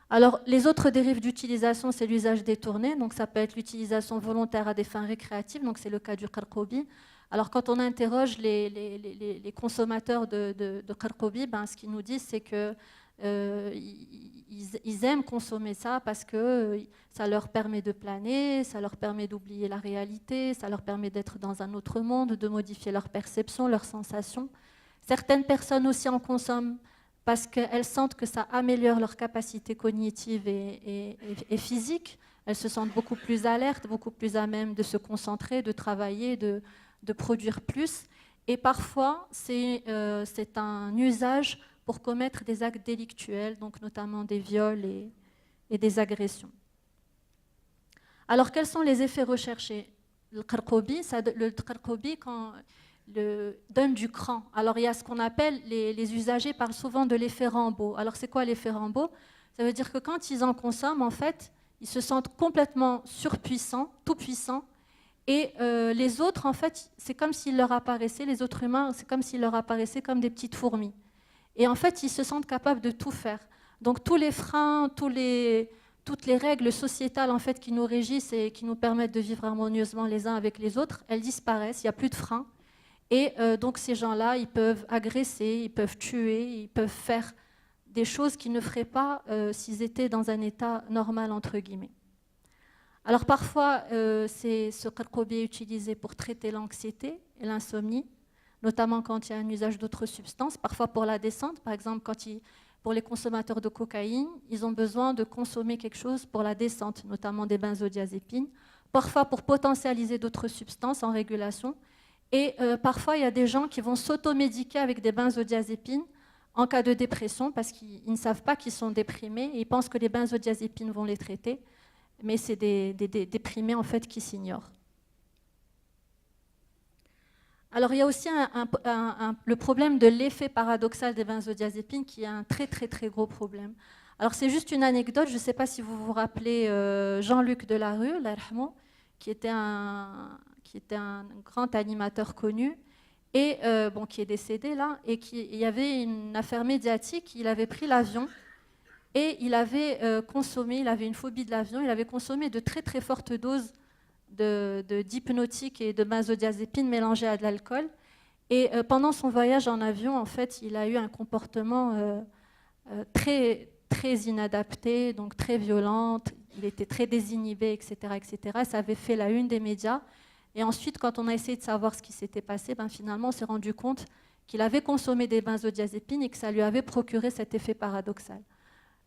Alors, les autres dérives d'utilisation, c'est l'usage détourné. Donc, ça peut être l'utilisation volontaire à des fins récréatives. Donc, c'est le cas du qarqobi. Alors, quand on interroge les consommateurs de qarqobi, ce qu'ils nous disent, c'est qu'ils aiment consommer ça parce que ça leur permet de planer, ça leur permet d'oublier la réalité, ça leur permet d'être dans un autre monde, de modifier leur perception, leurs sensations. Certaines personnes aussi en consomment parce qu'elles sentent que ça améliore leur capacité cognitive et physique. Elles se sentent beaucoup plus alertes, beaucoup plus à même de se concentrer, de travailler, de produire plus. Et parfois, c'est un usage pour commettre des actes délictuels, donc notamment des viols et des agressions. Alors, quels sont les effets recherchés? Le qarqobi, quand donne du cran. Alors, il y a ce qu'on appelle, les usagers parlent souvent de l'effet Rambo. Alors, c'est quoi l'effet Rambo? Ça veut dire que quand ils en consomment, en fait, ils se sentent complètement surpuissants, tout puissants, et les autres, en fait, c'est comme s'ils leur apparaissaient, les autres humains, c'est comme s'ils leur apparaissaient comme des petites fourmis. Et en fait, ils se sentent capables de tout faire. Donc, tous les freins, toutes les règles sociétales en fait, qui nous régissent et qui nous permettent de vivre harmonieusement les uns avec les autres, elles disparaissent, il n'y a plus de freins. Et donc ces gens-là, ils peuvent agresser, ils peuvent tuer, ils peuvent faire des choses qu'ils ne feraient pas s'ils étaient dans un état normal, entre guillemets. Alors parfois, ce qarqobi est utilisé pour traiter l'anxiété et l'insomnie, notamment quand il y a un usage d'autres substances, parfois pour la descente, par exemple pour les consommateurs de cocaïne, ils ont besoin de consommer quelque chose pour la descente, notamment des benzodiazépines, parfois pour potentialiser d'autres substances en régulation. Et parfois, il y a des gens qui vont s'automédiquer avec des benzodiazépines en cas de dépression parce qu'ils ne savent pas qu'ils sont déprimés et ils pensent que les benzodiazépines vont les traiter, mais c'est des déprimés en fait qui s'ignorent. Alors, il y a aussi le problème de l'effet paradoxal des benzodiazépines qui est un très, très, très gros problème. Alors, c'est juste une anecdote. Je ne sais pas si vous vous rappelez Jean-Luc Delarue, qui était un grand animateur connu. et qui est décédé là, et il y avait une affaire médiatique. Il avait pris l'avion et il avait consommé, il avait une phobie de l'avion, il avait consommé de très très fortes doses d'hypnotique et de benzodiazépine mélangées à de l'alcool. Et pendant son voyage en avion, en fait, il a eu un comportement très, très inadapté, donc très violent, il était très désinhibé, etc., etc. Ça avait fait la une des médias. Et ensuite, quand on a essayé de savoir ce qui s'était passé, finalement, on s'est rendu compte qu'il avait consommé des benzodiazépines et que ça lui avait procuré cet effet paradoxal.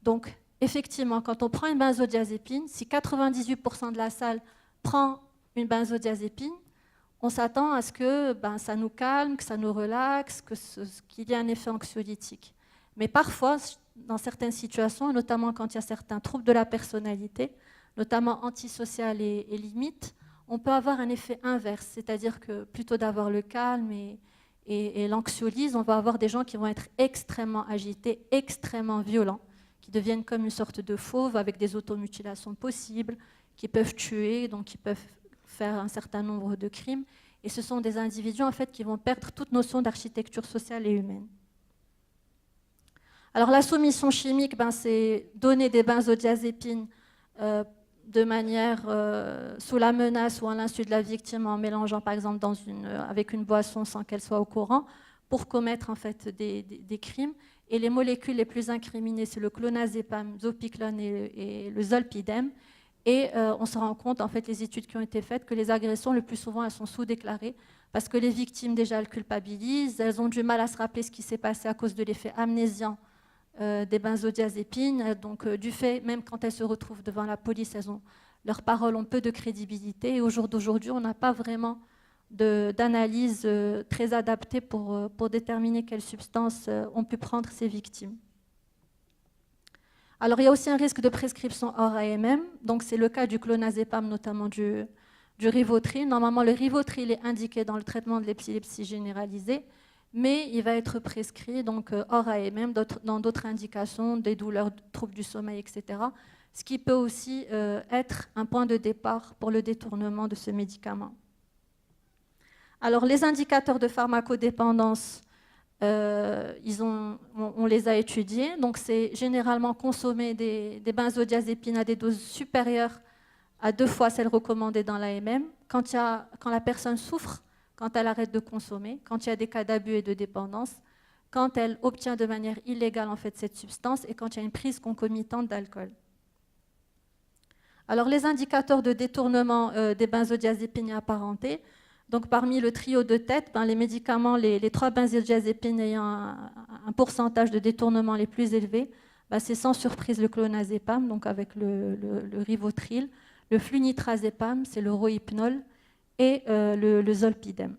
Donc, effectivement, quand on prend une benzodiazépine, si 98% de la salle prend une benzodiazépine, on s'attend à ce que ça nous calme, que ça nous relaxe, qu'il y ait un effet anxiolytique. Mais parfois, dans certaines situations, notamment quand il y a certains troubles de la personnalité, notamment antisocial et limite, on peut avoir un effet inverse, c'est-à-dire que plutôt d'avoir le calme et l'anxiolyse, on va avoir des gens qui vont être extrêmement agités, extrêmement violents, qui deviennent comme une sorte de fauve avec des automutilations possibles, qui peuvent tuer, donc qui peuvent faire un certain nombre de crimes. Et ce sont des individus en fait, qui vont perdre toute notion d'architecture sociale et humaine. Alors la soumission chimique, c'est donner des benzodiazépines de manière sous la menace ou à l'insu de la victime en mélangeant par exemple avec une boisson sans qu'elle soit au courant pour commettre en fait des crimes. Et les molécules les plus incriminées, c'est le clonazepam, zopiclone et le zolpidem. Et on se rend compte, en fait, les études qui ont été faites, que les agressions, le plus souvent, elles sont sous-déclarées parce que les victimes, déjà, elles culpabilisent, elles ont du mal à se rappeler ce qui s'est passé à cause de l'effet amnésiant des benzodiazépines. Donc, du fait, même quand elles se retrouvent devant la police, leurs paroles ont peu de crédibilité. Et au jour d'aujourd'hui, on n'a pas vraiment d'analyse très adaptée pour déterminer quelles substances ont pu prendre ces victimes. Alors, il y a aussi un risque de prescription hors AMM. Donc, c'est le cas du clonazepam, notamment du Rivotril. Normalement, le Rivotril est indiqué dans le traitement de l'épilepsie généralisée, mais il va être prescrit donc, hors AMM, dans d'autres indications, des douleurs, troubles du sommeil, etc. Ce qui peut aussi être un point de départ pour le détournement de ce médicament. Alors, les indicateurs de pharmacodépendance, on les a étudiés. Donc, c'est généralement consommer des benzodiazépines à des doses supérieures à 2 fois celles recommandées dans l'AMM, quand la personne souffre, quand elle arrête de consommer, quand il y a des cas d'abus et de dépendance, quand elle obtient de manière illégale en fait, cette substance et quand il y a une prise concomitante d'alcool. Alors, les indicateurs de détournement des benzodiazépines apparentés, donc parmi le trio de tête, les médicaments, les 3 benzodiazépines ayant un pourcentage de détournement les plus élevés, c'est sans surprise le clonazepam, donc avec le Rivotril, le flunitrazepam, c'est le Rohypnol, et le zolpidem.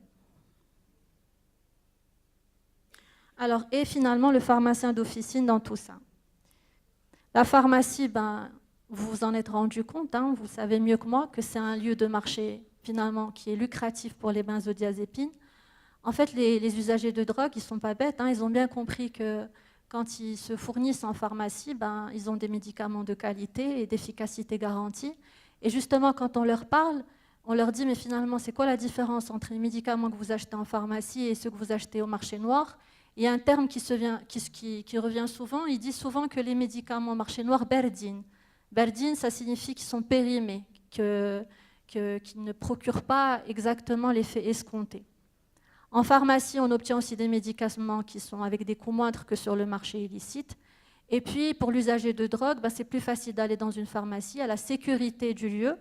Alors, et finalement, le pharmacien d'officine dans tout ça. La pharmacie, vous vous en êtes rendu compte, vous savez mieux que moi que c'est un lieu de marché finalement qui est lucratif pour les benzodiazépines. En fait, les usagers de drogue, ils ne sont pas bêtes, ils ont bien compris que quand ils se fournissent en pharmacie, ils ont des médicaments de qualité et d'efficacité garantie. Et justement, quand on leur parle, on leur dit, mais finalement, c'est quoi la différence entre les médicaments que vous achetez en pharmacie et ceux que vous achetez au marché noir? Il y a un terme qui revient souvent, ils disent souvent que les médicaments au marché noir, berdine. Berdine, ça signifie qu'ils sont périmés, qui ne procurent pas exactement l'effet escompté. En pharmacie, on obtient aussi des médicaments qui sont avec des coûts moindres que sur le marché illicite. Et puis, pour l'usager de drogue, c'est plus facile d'aller dans une pharmacie, à la sécurité du lieu.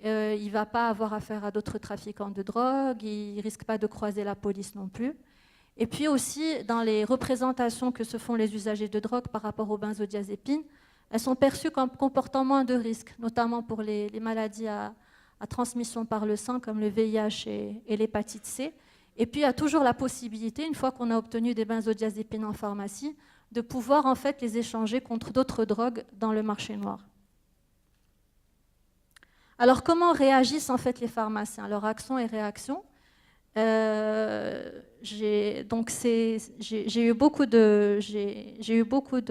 Il ne va pas avoir affaire à d'autres trafiquants de drogue, il ne risque pas de croiser la police non plus. Et puis aussi, dans les représentations que se font les usagers de drogue par rapport aux benzodiazépines, elles sont perçues comme comportant moins de risques, notamment pour les maladies à transmission par le sang, comme le VIH et l'hépatite C. Et puis, il y a toujours la possibilité, une fois qu'on a obtenu des benzodiazépines en pharmacie, de pouvoir en fait les échanger contre d'autres drogues dans le marché noir. Alors, comment réagissent en fait les pharmaciens? Leur action et réaction. J'ai eu beaucoup de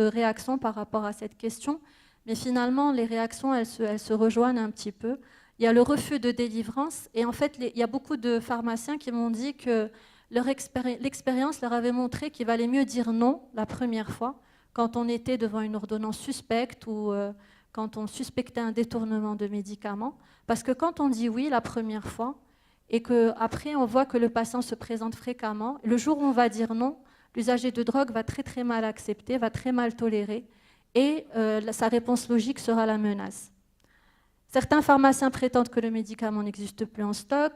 réactions par rapport à cette question, mais finalement, les réactions, elles se rejoignent un petit peu. Il y a le refus de délivrance, et en fait, il y a beaucoup de pharmaciens qui m'ont dit que l'expérience leur avait montré qu'il valait mieux dire non la première fois, quand on était devant une ordonnance suspecte ou quand on suspectait un détournement de médicaments. Parce que quand on dit oui la première fois, et qu'après on voit que le patient se présente fréquemment, le jour où on va dire non, l'usager de drogue va très très mal accepter, va très mal tolérer, et sa réponse logique sera la menace. Certains pharmaciens prétendent que le médicament n'existe plus en stock.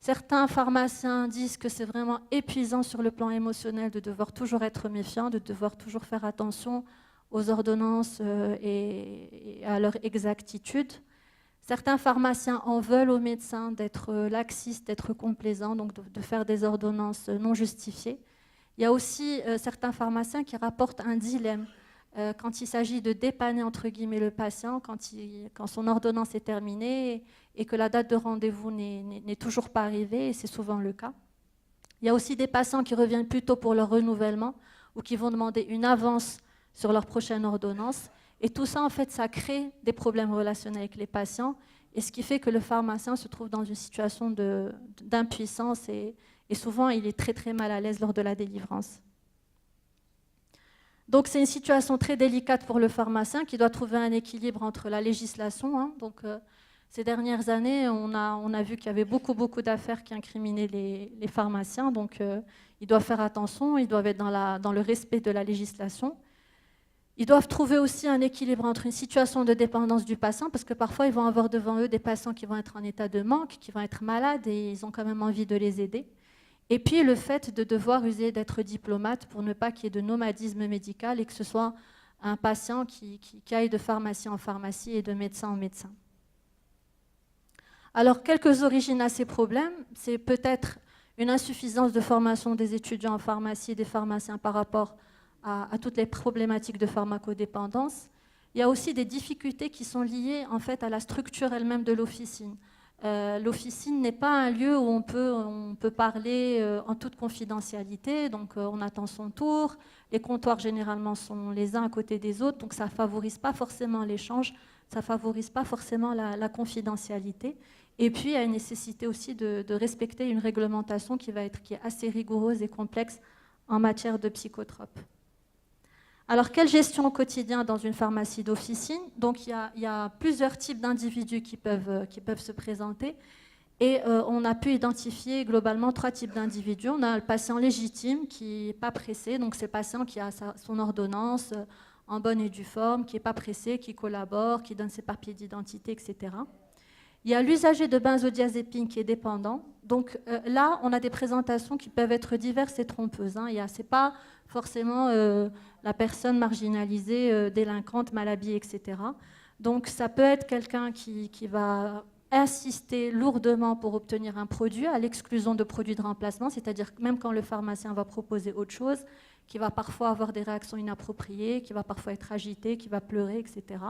Certains pharmaciens disent que c'est vraiment épuisant sur le plan émotionnel de devoir toujours être méfiant, de devoir toujours faire attention aux ordonnances et à leur exactitude. Certains pharmaciens en veulent aux médecins d'être laxistes, d'être complaisants, donc de faire des ordonnances non justifiées. Il y a aussi certains pharmaciens qui rapportent un dilemme quand il s'agit de dépanner entre guillemets le patient, quand son ordonnance est terminée et que la date de rendez-vous n'est toujours pas arrivée, et c'est souvent le cas. Il y a aussi des patients qui reviennent plutôt pour leur renouvellement ou qui vont demander une avance sur leur prochaine ordonnance. Et tout ça, en fait, ça crée des problèmes relationnels avec les patients, et ce qui fait que le pharmacien se trouve dans une situation d'impuissance et souvent il est très très mal à l'aise lors de la délivrance. Donc c'est une situation très délicate pour le pharmacien qui doit trouver un équilibre entre la législation. Ces dernières années, on a vu qu'il y avait beaucoup d'affaires qui incriminaient les pharmaciens, donc ils doivent faire attention, ils doivent être dans le respect de la législation. Ils doivent trouver aussi un équilibre entre une situation de dépendance du patient, parce que parfois ils vont avoir devant eux des patients qui vont être en état de manque, qui vont être malades et ils ont quand même envie de les aider. Et puis le fait de devoir user d'être diplomate pour ne pas qu'il y ait de nomadisme médical et que ce soit un patient qui aille de pharmacie en pharmacie et de médecin en médecin. Alors, quelques origines à ces problèmes, c'est peut-être une insuffisance de formation des étudiants en pharmacie et des pharmaciens par rapport à toutes les problématiques de pharmacodépendance. Il y a aussi des difficultés qui sont liées en fait à la structure elle-même de l'officine. L'officine n'est pas un lieu où on peut parler en toute confidentialité, donc on attend son tour, les comptoirs généralement sont les uns à côté des autres, donc ça ne favorise pas forcément l'échange, ça ne favorise pas forcément la confidentialité. Et puis il y a une nécessité aussi de respecter une réglementation qui est assez rigoureuse et complexe en matière de psychotropes. Alors, quelle gestion au quotidien dans une pharmacie d'officine? Donc, il y a plusieurs types d'individus qui peuvent se présenter. Et on a pu identifier globalement 3 types d'individus. On a le patient légitime qui n'est pas pressé. Donc, c'est le patient qui a son ordonnance en bonne et due forme, qui n'est pas pressé, qui collabore, qui donne ses papiers d'identité, etc. Il y a l'usager de benzodiazépines qui est dépendant. Donc là, on a des présentations qui peuvent être diverses et trompeuses. Ce n'est pas forcément la personne marginalisée, délinquante, mal habillée, etc. Donc ça peut être quelqu'un qui va insister lourdement pour obtenir un produit à l'exclusion de produits de remplacement, c'est-à-dire même quand le pharmacien va proposer autre chose, qui va parfois avoir des réactions inappropriées, qui va parfois être agité, qui va pleurer, etc.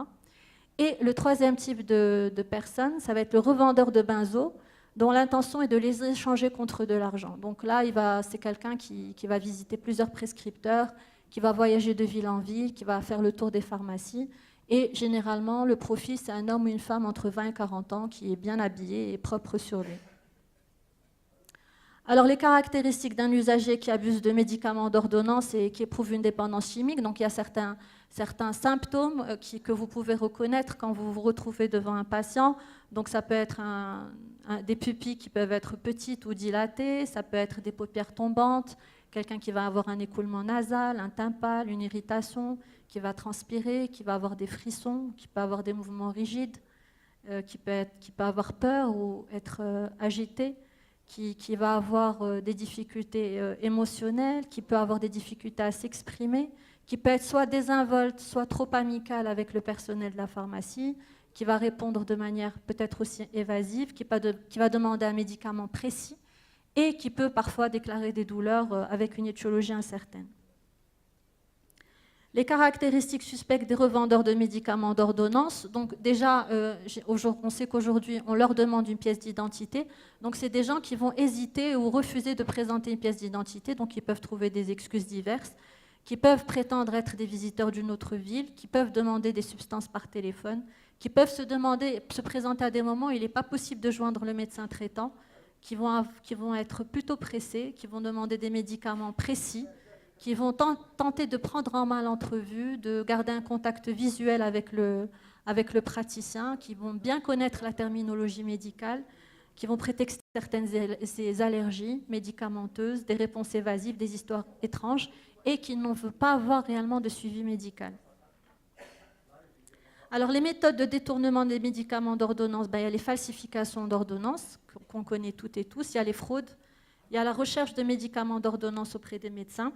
Et le 3e type de personne, ça va être le revendeur de benzo, dont l'intention est de les échanger contre de l'argent. Donc là, c'est quelqu'un qui va visiter plusieurs prescripteurs, qui va voyager de ville en ville, qui va faire le tour des pharmacies. Et généralement, le profil, c'est un homme ou une femme entre 20 et 40 ans qui est bien habillé et propre sur lui. Alors, les caractéristiques d'un usager qui abuse de médicaments d'ordonnance et qui éprouve une dépendance chimique, donc il y a certains symptômes que vous pouvez reconnaître quand vous vous retrouvez devant un patient. Donc ça peut être des pupilles qui peuvent être petites ou dilatées, ça peut être des paupières tombantes, quelqu'un qui va avoir un écoulement nasal, un teint pâle, une irritation, qui va transpirer, qui va avoir des frissons, qui peut avoir des mouvements rigides, qui peut avoir peur ou être agité, qui va avoir des difficultés émotionnelles, qui peut avoir des difficultés à s'exprimer, qui peut être soit désinvolte, soit trop amicale avec le personnel de la pharmacie, qui va répondre de manière peut-être aussi évasive, qui va demander un médicament précis et qui peut parfois déclarer des douleurs avec une étiologie incertaine. Les caractéristiques suspectes des revendeurs de médicaments d'ordonnance, donc déjà, on sait qu'aujourd'hui, on leur demande une pièce d'identité, donc c'est des gens qui vont hésiter ou refuser de présenter une pièce d'identité, donc ils peuvent trouver des excuses diverses, qui peuvent prétendre être des visiteurs d'une autre ville, qui peuvent demander des substances par téléphone, qui peuvent se présenter à des moments où il n'est pas possible de joindre le médecin traitant, qui vont être plutôt pressés, qui vont demander des médicaments précis, qui vont tenter de prendre en main l'entrevue, de garder un contact visuel avec le praticien, qui vont bien connaître la terminologie médicale, qui vont prétexter ces allergies médicamenteuses, des réponses évasives, des histoires étranges, et qui ne veulent pas avoir réellement de suivi médical. Alors, les méthodes de détournement des médicaments d'ordonnance, il y a les falsifications d'ordonnance, qu'on connaît toutes et tous, il y a les fraudes, il y a la recherche de médicaments d'ordonnance auprès des médecins.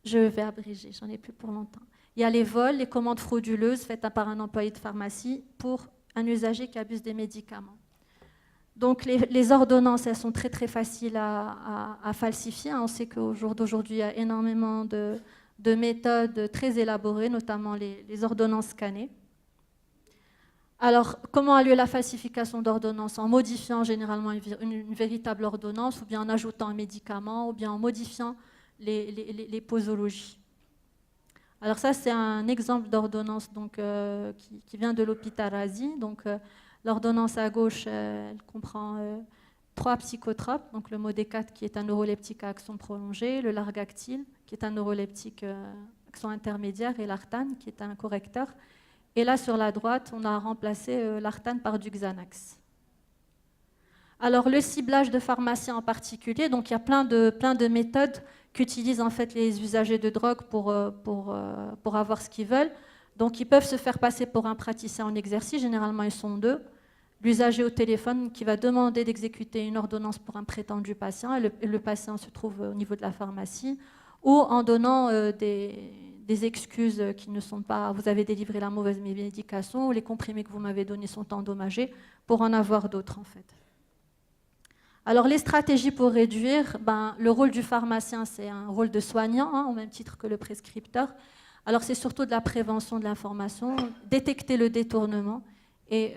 Je vais abréger, j'en ai plus pour longtemps. Il y a les vols, les commandes frauduleuses faites par un employé de pharmacie pour un usager qui abuse des médicaments. Donc les ordonnances, elles sont très très faciles à falsifier. On sait qu'au jour d'aujourd'hui, il y a énormément de méthodes très élaborées, notamment les ordonnances scannées. Alors, comment a lieu la falsification d'ordonnances? En modifiant généralement une véritable ordonnance, ou bien en ajoutant un médicament, ou bien en modifiant les posologies. Alors ça, c'est un exemple d'ordonnance qui vient de l'hôpital Razi. Donc, l'ordonnance à gauche, elle comprend 3 psychotropes, donc le Modécat qui est un neuroleptique à action prolongée, le Largactil qui est un neuroleptique action intermédiaire et l'Artane qui est un correcteur. Et là, sur la droite, on a remplacé l'Artane par du Xanax. Alors, le ciblage de pharmaciens en particulier, donc il y a plein de méthodes qu'utilisent en fait les usagers de drogue pour avoir ce qu'ils veulent. Donc, ils peuvent se faire passer pour un praticien en exercice, généralement ils sont 2. L'usager au téléphone qui va demander d'exécuter une ordonnance pour un prétendu patient, et le patient se trouve au niveau de la pharmacie, ou en donnant des excuses qui ne sont pas « vous avez délivré la mauvaise médication » ou « les comprimés que vous m'avez donnés sont endommagés » pour en avoir d'autres en fait. Alors les stratégies pour réduire, le rôle du pharmacien c'est un rôle de soignant, au même titre que le prescripteur. Alors c'est surtout de la prévention de l'information, détecter le détournement et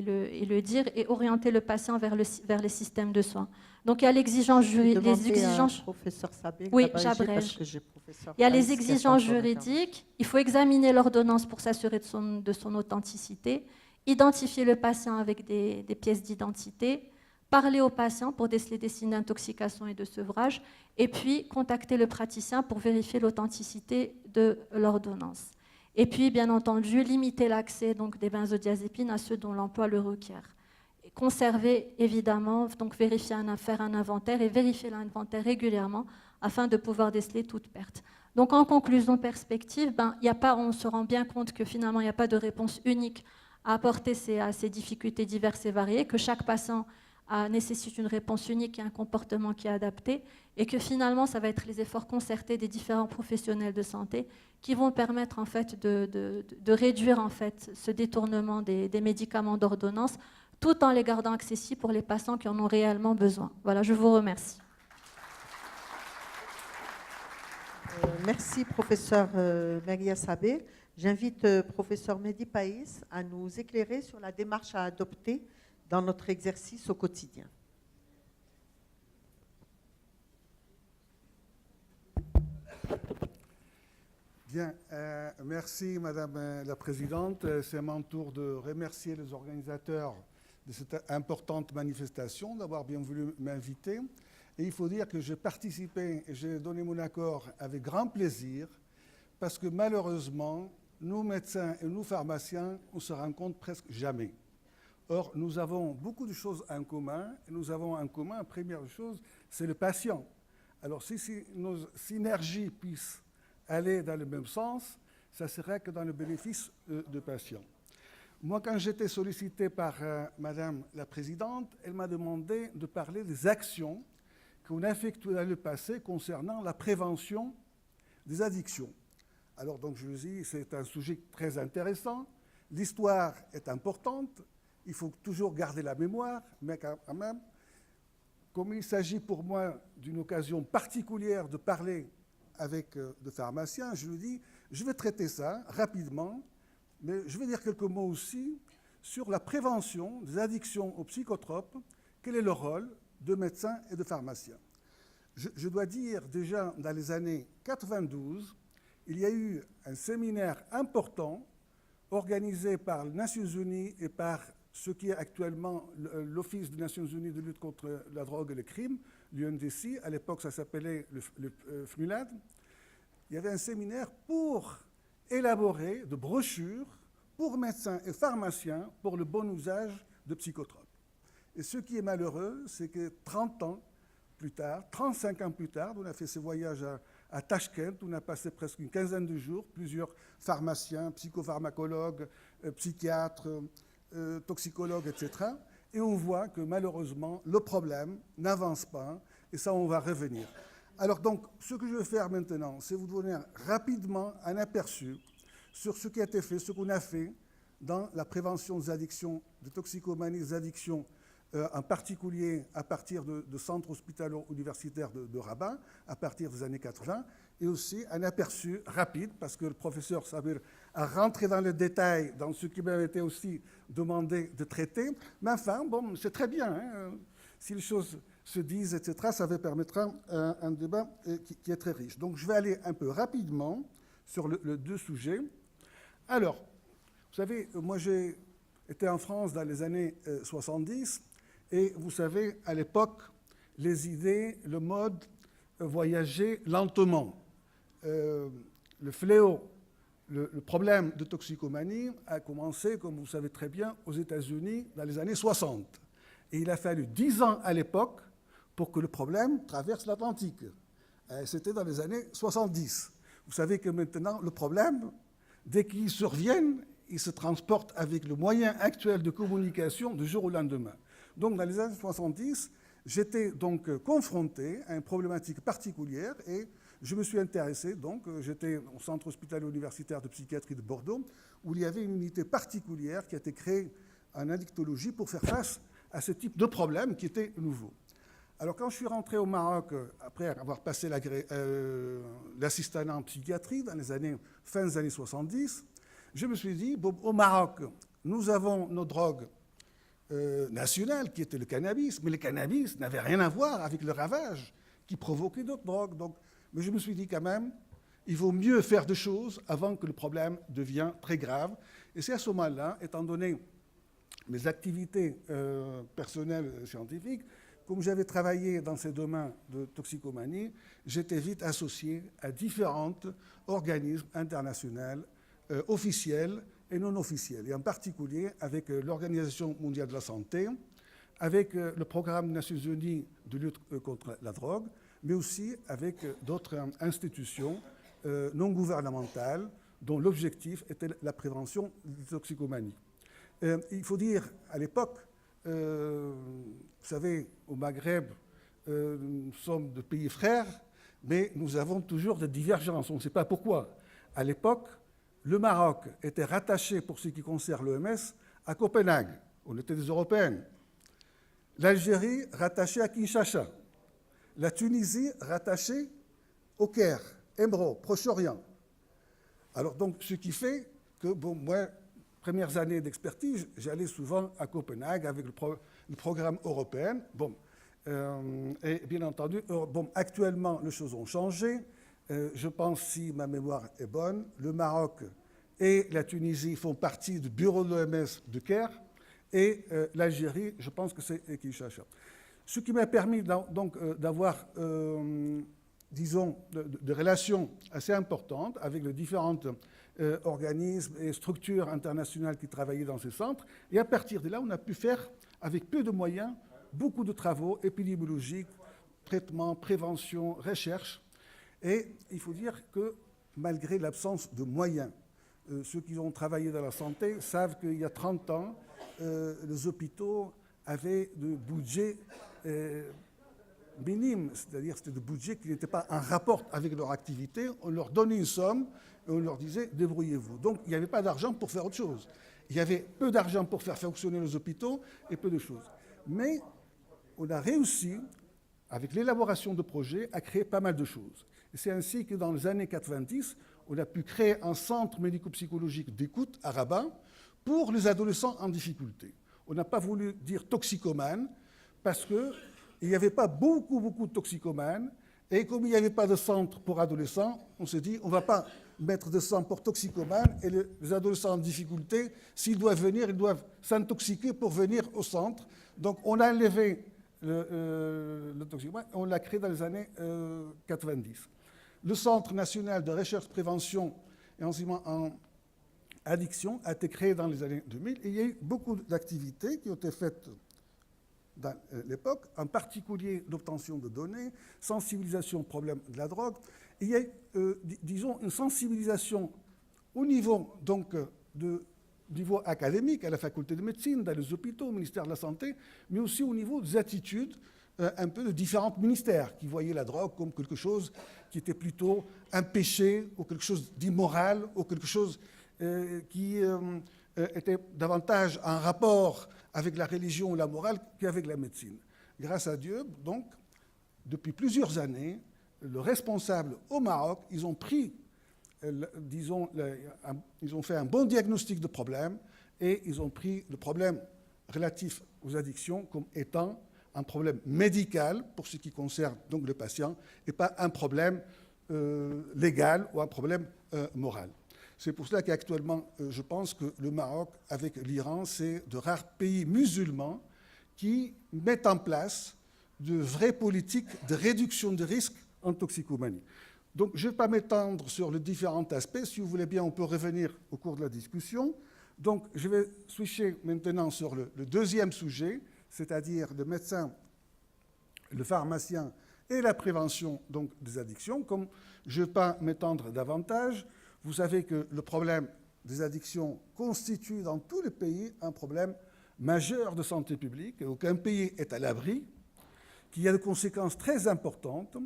le dire et orienter le patient vers les systèmes de soins. Donc il y a l'exigence juridique, les exigences. Professeur Sabé, oui, j'abrège. Il y a les exigences juridiques. Il faut examiner l'ordonnance pour s'assurer de son authenticité, identifier le patient avec des pièces d'identité, parler au patient pour déceler des signes d'intoxication et de sevrage, et puis contacter le praticien pour vérifier l'authenticité de l'ordonnance. Et puis, bien entendu, limiter l'accès des benzodiazépines à ceux dont l'emploi le requiert. Et conserver, évidemment, donc faire un inventaire et vérifier l'inventaire régulièrement afin de pouvoir déceler toute perte. Donc, en conclusion, perspective, on se rend bien compte que finalement, il n'y a pas de réponse unique à apporter à ces difficultés diverses et variées, que chaque patient nécessite une réponse unique et un comportement qui est adapté, et que finalement, ça va être les efforts concertés des différents professionnels de santé qui vont permettre en fait, de réduire en fait, ce détournement des médicaments d'ordonnance, tout en les gardant accessibles pour les patients qui en ont réellement besoin. Voilà, je vous remercie. Merci, professeur Meria Sabé. J'invite professeur Mehdi Païs à nous éclairer sur la démarche à adopter dans notre exercice au quotidien. Bien, merci Madame la Présidente. C'est mon tour de remercier les organisateurs de cette importante manifestation d'avoir bien voulu m'inviter. Et il faut dire que j'ai participé et j'ai donné mon accord avec grand plaisir parce que malheureusement, nous médecins et nous pharmaciens, on se rencontre presque jamais. Or, nous avons beaucoup de choses en commun. Nous avons en commun, la première chose, c'est le patient. Alors, si nos synergies puissent aller dans le même sens, ça serait que dans le bénéfice du patient. Moi, quand j'étais sollicité par Madame la Présidente, elle m'a demandé de parler des actions qu'on a effectuées dans le passé concernant la prévention des addictions. Alors, donc, je vous dis, c'est un sujet très intéressant. L'histoire est importante. Il faut toujours garder la mémoire, mais quand même, comme il s'agit pour moi d'une occasion particulière de parler avec des pharmaciens, je lui dis, je vais traiter ça rapidement, mais je vais dire quelques mots aussi sur la prévention des addictions aux psychotropes, quel est le rôle de médecins et de pharmaciens. Je dois dire déjà dans les années 92, il y a eu un séminaire important organisé par les Nations Unies et par ce qui est actuellement l'Office des Nations Unies de lutte contre la drogue et le crime, l'UNDC. À l'époque, ça s'appelait le FNULAD. Il y avait un séminaire pour élaborer de brochures pour médecins et pharmaciens pour le bon usage de psychotropes. Et ce qui est malheureux, c'est que 30 ans plus tard, 35 ans plus tard, on a fait ce voyage à Tachkent, on a passé presque une quinzaine de jours, plusieurs pharmaciens, psychopharmacologues, psychiatres, toxicologues, etc. Et on voit que malheureusement, le problème n'avance pas, et ça, on va revenir. Alors donc, ce que je vais faire maintenant, c'est vous donner rapidement un aperçu sur ce qui a été fait, ce qu'on a fait dans la prévention des addictions, des toxicomanies, des addictions, en particulier à partir de centres hospitalo-universitaires de Rabat, à partir des années 80, et aussi un aperçu rapide, parce que le professeur Sabir a rentré dans le détail, dans ce qui m'avait été aussi demandé de traiter. Mais enfin, bon, c'est très bien, hein, si les choses se disent, etc., ça va permettre un débat qui est très riche. Donc, je vais aller un peu rapidement sur le deux sujets. Alors, vous savez, moi, j'ai été en France dans les années 70, et vous savez, à l'époque, les idées, le mode voyageait lentement. Le fléau, le problème de toxicomanie a commencé, comme vous savez très bien, aux États-Unis dans les années 60. Et il a fallu 10 ans à l'époque pour que le problème traverse l'Atlantique. C'était dans les années 70. Vous savez que maintenant, le problème, dès qu'il survienne, il se transporte avec le moyen actuel de communication du jour au lendemain. Donc, dans les années 70, j'étais donc confronté à une problématique particulière et je me suis intéressé, donc j'étais au centre hospitalier universitaire de psychiatrie de Bordeaux, où il y avait une unité particulière qui a été créée en addictologie pour faire face à ce type de problème qui était nouveau. Alors, quand je suis rentré au Maroc, après avoir passé l'assistanat en psychiatrie dans les années, fin des années 70, je me suis dit, bon, au Maroc, nous avons nos drogues nationales, qui étaient le cannabis, mais le cannabis n'avait rien à voir avec le ravage qui provoquait d'autres drogues. Donc, mais je me suis dit quand même, il vaut mieux faire des choses avant que le problème devienne très grave. Et c'est à ce moment-là, étant donné mes activités personnelles scientifiques, comme j'avais travaillé dans ces domaines de toxicomanie, j'étais vite associé à différents organismes internationaux, officiels et non officiels, et en particulier avec l'Organisation mondiale de la santé, avec le Programme des Nations Unies de lutte contre la drogue, mais aussi avec d'autres institutions non gouvernementales dont l'objectif était la prévention des toxicomanies. Il faut dire, à l'époque, vous savez, au Maghreb, nous sommes de pays frères, mais nous avons toujours des divergences. On ne sait pas pourquoi. À l'époque, le Maroc était rattaché, pour ce qui concerne l'OMS, à Copenhague. On était des Européens. L'Algérie rattachée à Kinshasa. La Tunisie rattachée au Caire, Embro, Proche-Orient. Alors donc, ce qui fait que, bon, moi, premières années d'expertise, j'allais souvent à Copenhague avec le programme européen. Bon, et bien entendu, bon, actuellement, les choses ont changé. Je pense, si ma mémoire est bonne, le Maroc et la Tunisie font partie du bureau de l'OMS de Caire, et l'Algérie, je pense que c'est Kinshasa. Ce qui m'a permis donc d'avoir, disons, de relations assez importantes avec les différents organismes et structures internationales qui travaillaient dans ces centres. Et à partir de là, on a pu faire, avec peu de moyens, beaucoup de travaux épidémiologiques, traitement, prévention, recherche. Et il faut dire que malgré l'absence de moyens, ceux qui ont travaillé dans la santé savent qu'il y a 30 ans, les hôpitaux avaient de budget minime, c'est-à-dire c'était des budgets qui n'étaient pas en rapport avec leur activité. On leur donnait une somme et on leur disait « débrouillez-vous ». Donc il n'y avait pas d'argent pour faire autre chose. Il y avait peu d'argent pour faire fonctionner les hôpitaux et peu de choses. Mais on a réussi, avec l'élaboration de projets, à créer pas mal de choses. Et c'est ainsi que dans les années 90, on a pu créer un centre médico-psychologique d'écoute à Rabat pour les adolescents en difficulté. On n'a pas voulu dire toxicomanes parce qu'il n'y avait pas beaucoup de toxicomanes. Et comme il n'y avait pas de centre pour adolescents, on s'est dit on ne va pas mètres de sang pour toxicomanes et les adolescents en difficulté, s'ils doivent venir, ils doivent s'intoxiquer pour venir au centre. Donc on a enlevé le toxicomane, on l'a créé dans les années 90. Le Centre national de recherche, prévention et enseignement en addiction a été créé dans les années 2000 et il y a eu beaucoup d'activités qui ont été faites dans l'époque, en particulier l'obtention de données, sensibilisation au problème de la drogue. Et il y a, disons, une sensibilisation au niveau, donc, niveau académique, à la faculté de médecine, dans les hôpitaux, au ministère de la Santé, mais aussi au niveau des attitudes un peu de différents ministères qui voyaient la drogue comme quelque chose qui était plutôt un péché ou quelque chose d'immoral ou quelque chose qui était davantage en rapport avec la religion ou la morale qu'avec la médecine. Grâce à Dieu, donc, depuis plusieurs années, le responsable au Maroc, ils ont pris, disons, ils ont fait un bon diagnostic de problème et ils ont pris le problème relatif aux addictions comme étant un problème médical pour ce qui concerne donc le patient et pas un problème légal ou un problème moral. C'est pour cela qu'actuellement, je pense que le Maroc, avec l'Iran, c'est de rares pays musulmans qui mettent en place de vraies politiques de réduction de risques en toxicomanie. Donc, je ne vais pas m'étendre sur les différents aspects. Si vous voulez bien, on peut revenir au cours de la discussion. Donc, je vais switcher maintenant sur le deuxième sujet, c'est-à-dire le médecin, le pharmacien et la prévention donc, des addictions. Comme je ne vais pas m'étendre davantage, vous savez que le problème des addictions constitue dans tous les pays un problème majeur de santé publique, et aucun pays est à l'abri, qu'il y a des conséquences très importantes,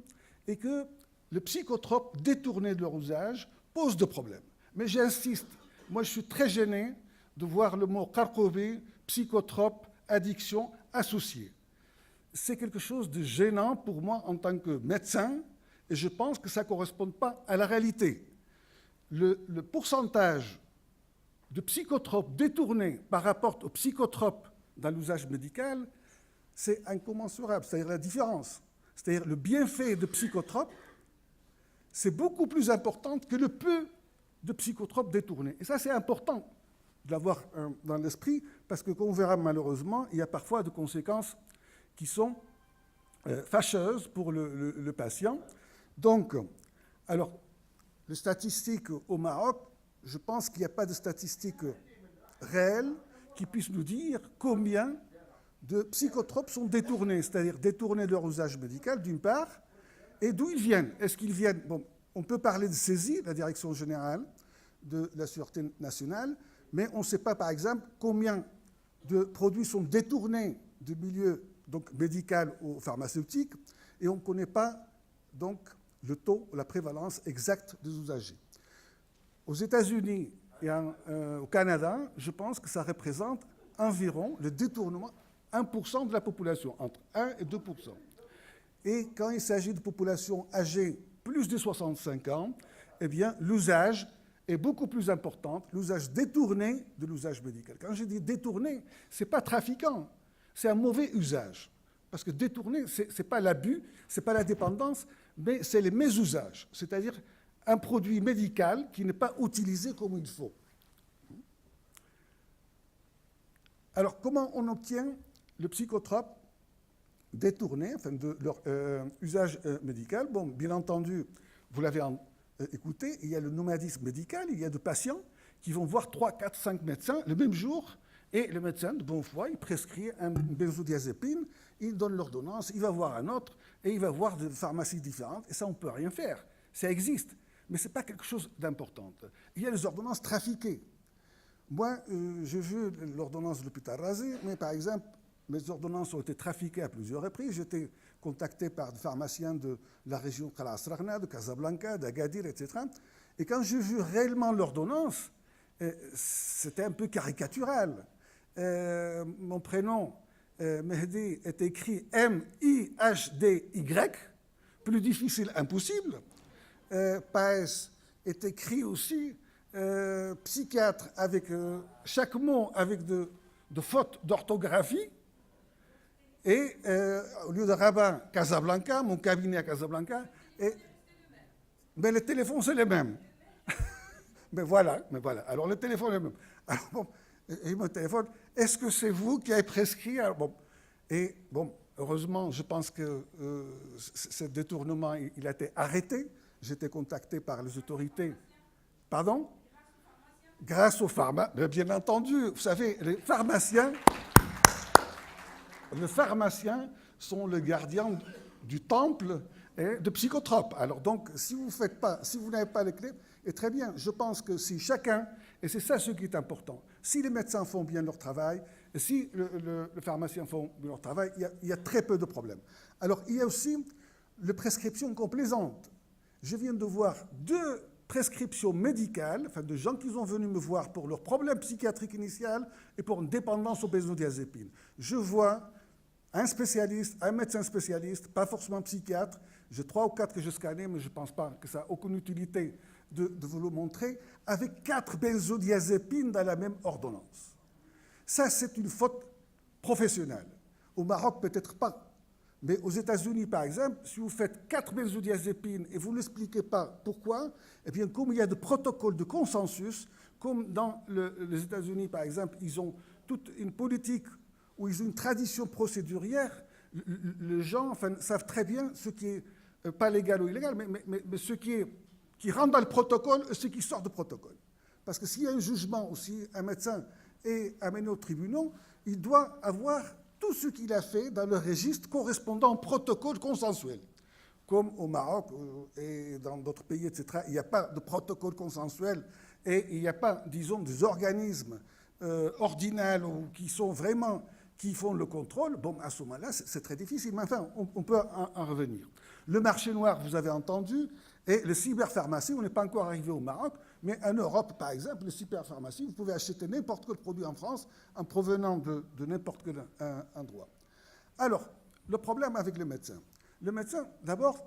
et que le psychotrope détourné de leur usage pose de problèmes. Mais j'insiste, moi je suis très gêné de voir le mot carcové, psychotrope, addiction associé. C'est quelque chose de gênant pour moi en tant que médecin, et je pense que ça ne correspond pas à la réalité. Le pourcentage de psychotropes détournés par rapport aux psychotropes dans l'usage médical, c'est incommensurable, c'est-à-dire la différence. C'est-à-dire le bienfait de psychotropes, c'est beaucoup plus important que le peu de psychotropes détournés. Et ça, c'est important de l'avoir dans l'esprit, parce que, comme on verra malheureusement, il y a parfois des conséquences qui sont fâcheuses pour le patient. Donc, alors, les statistiques au Maroc, je pense qu'il n'y a pas de statistiques réelles qui puissent nous dire combien de psychotropes sont détournés, c'est-à-dire détournés de leur usage médical, d'une part, et d'où ils viennent. Est-ce qu'ils viennent... Bon, on peut parler de saisie, la Direction générale de la Sûreté nationale, mais on ne sait pas, par exemple, combien de produits sont détournés du milieu donc, médical ou pharmaceutique, et on ne connaît pas, donc, le taux, la prévalence exacte des usagers. Aux États-Unis et au Canada, je pense que ça représente environ le détournement 1% de la population, entre 1 et 2%. Et quand il s'agit de populations âgées plus de 65 ans, eh bien, l'usage est beaucoup plus important, l'usage détourné de l'usage médical. Quand je dis détourné, ce n'est pas trafiquant, c'est un mauvais usage. Parce que détourné, ce n'est pas l'abus, ce n'est pas la dépendance, mais c'est les mésusages, c'est-à-dire un produit médical qui n'est pas utilisé comme il faut. Alors, comment on obtient le psychotrope détourné, enfin de leur usage médical? Bon, bien entendu, vous l'avez écouté, il y a le nomadisme médical, il y a des patients qui vont voir 3, 4, 5 médecins le même jour, et le médecin, de bonne foi, il prescrit une benzodiazépine, il donne l'ordonnance, il va voir un autre, et il va voir des pharmacies différentes, et ça, on ne peut rien faire. Ça existe, mais ce n'est pas quelque chose d'important. Il y a les ordonnances trafiquées. Moi, j'ai vu l'ordonnance de l'hôpital Razi, mais par exemple, mes ordonnances ont été trafiquées à plusieurs reprises. J'étais contacté par des pharmaciens de la région Kala-Asrarna, de Casablanca, d'Agadir, etc. Et quand j'ai vu réellement l'ordonnance, c'était un peu caricatural. Mon prénom, Mehdi, est écrit M-I-H-D-Y, plus difficile, impossible. Paes est écrit aussi psychiatre, avec chaque mot avec de fautes d'orthographie. Et au lieu de rabbin, Casablanca, mon cabinet à Casablanca. Mais les téléphones, c'est les mêmes. mais voilà. Alors le téléphone est même. Alors, bon, il me téléphone, est-ce que c'est vous qui avez prescrit? Alors, bon, et bon, heureusement, je pense que ce détournement, il a été arrêté. J'étais contacté par les autorités. Pardon? Grâce aux pharmaciens. Bien entendu, vous savez, les pharmaciens sont le gardien du temple de psychotropes. Alors donc, si vous n'avez pas les clés, et très bien, je pense que si chacun, et c'est ça ce qui est important, si les médecins font bien leur travail, et si les pharmaciens font bien leur travail, il y a très peu de problèmes. Alors, il y a aussi les prescriptions complaisantes. Je viens de voir 2 prescriptions médicales, enfin de gens qui sont venus me voir pour leur problème psychiatrique initial et pour une dépendance aux benzodiazépines. Je vois un spécialiste, un médecin spécialiste, pas forcément psychiatre, j'ai 3 ou 4 que je scannais, mais je ne pense pas que ça a aucune utilité de vous le montrer, avec 4 benzodiazépines dans la même ordonnance. Ça, c'est une faute professionnelle. Au Maroc, peut-être pas. Mais aux États-Unis, par exemple, si vous faites 4 benzodiazépines et vous n'expliquez pas pourquoi, eh bien, comme il y a de protocoles de consensus, comme dans les États-Unis, par exemple, ils ont toute une politique où ils ont une tradition procédurière, les gens savent très bien ce qui est pas légal ou illégal, mais ce qui rentre dans le protocole et ce qui sort du protocole. Parce que s'il y a un jugement ou si un médecin est amené au tribunal, il doit avoir tout ce qu'il a fait dans le registre correspondant au protocole consensuel. Comme au Maroc et dans d'autres pays, etc., il n'y a pas de protocole consensuel et il n'y a pas, disons, des organismes ordinaux qui sont vraiment, qui font le contrôle. Bon, à ce moment-là, c'est très difficile, mais enfin, on peut en revenir. Le marché noir, vous avez entendu, et le cyberpharmacie, on n'est pas encore arrivé au Maroc, mais en Europe, par exemple, le cyberpharmacie, vous pouvez acheter n'importe quel produit en France en provenant de n'importe quel endroit. Alors, le problème avec le médecin, d'abord,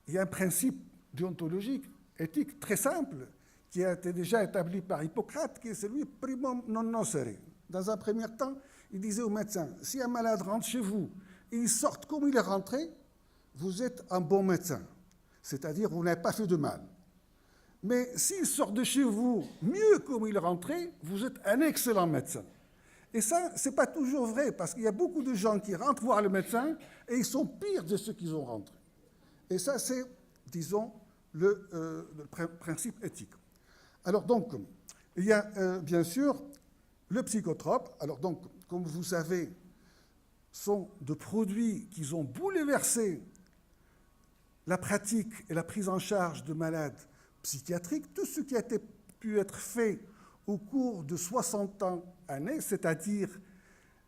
il y a un principe déontologique, éthique très simple, qui a été déjà établi par Hippocrate, qui est celui primum non nocere. Dans un premier temps, il disait aux médecins, si un malade rentre chez vous et il sort comme il est rentré, vous êtes un bon médecin. C'est-à-dire, vous n'avez pas fait de mal. Mais s'il sort de chez vous mieux comme il est rentré, vous êtes un excellent médecin. Et ça, ce n'est pas toujours vrai, parce qu'il y a beaucoup de gens qui rentrent voir le médecin et ils sont pires de ceux qui ont rentré. Et ça, c'est, disons, le principe éthique. Alors donc, il y a bien sûr le psychotrope. Alors donc, comme vous savez, sont de produits qui ont bouleversé la pratique et la prise en charge de malades psychiatriques. Tout ce qui a pu être fait au cours de 60 années, c'est-à-dire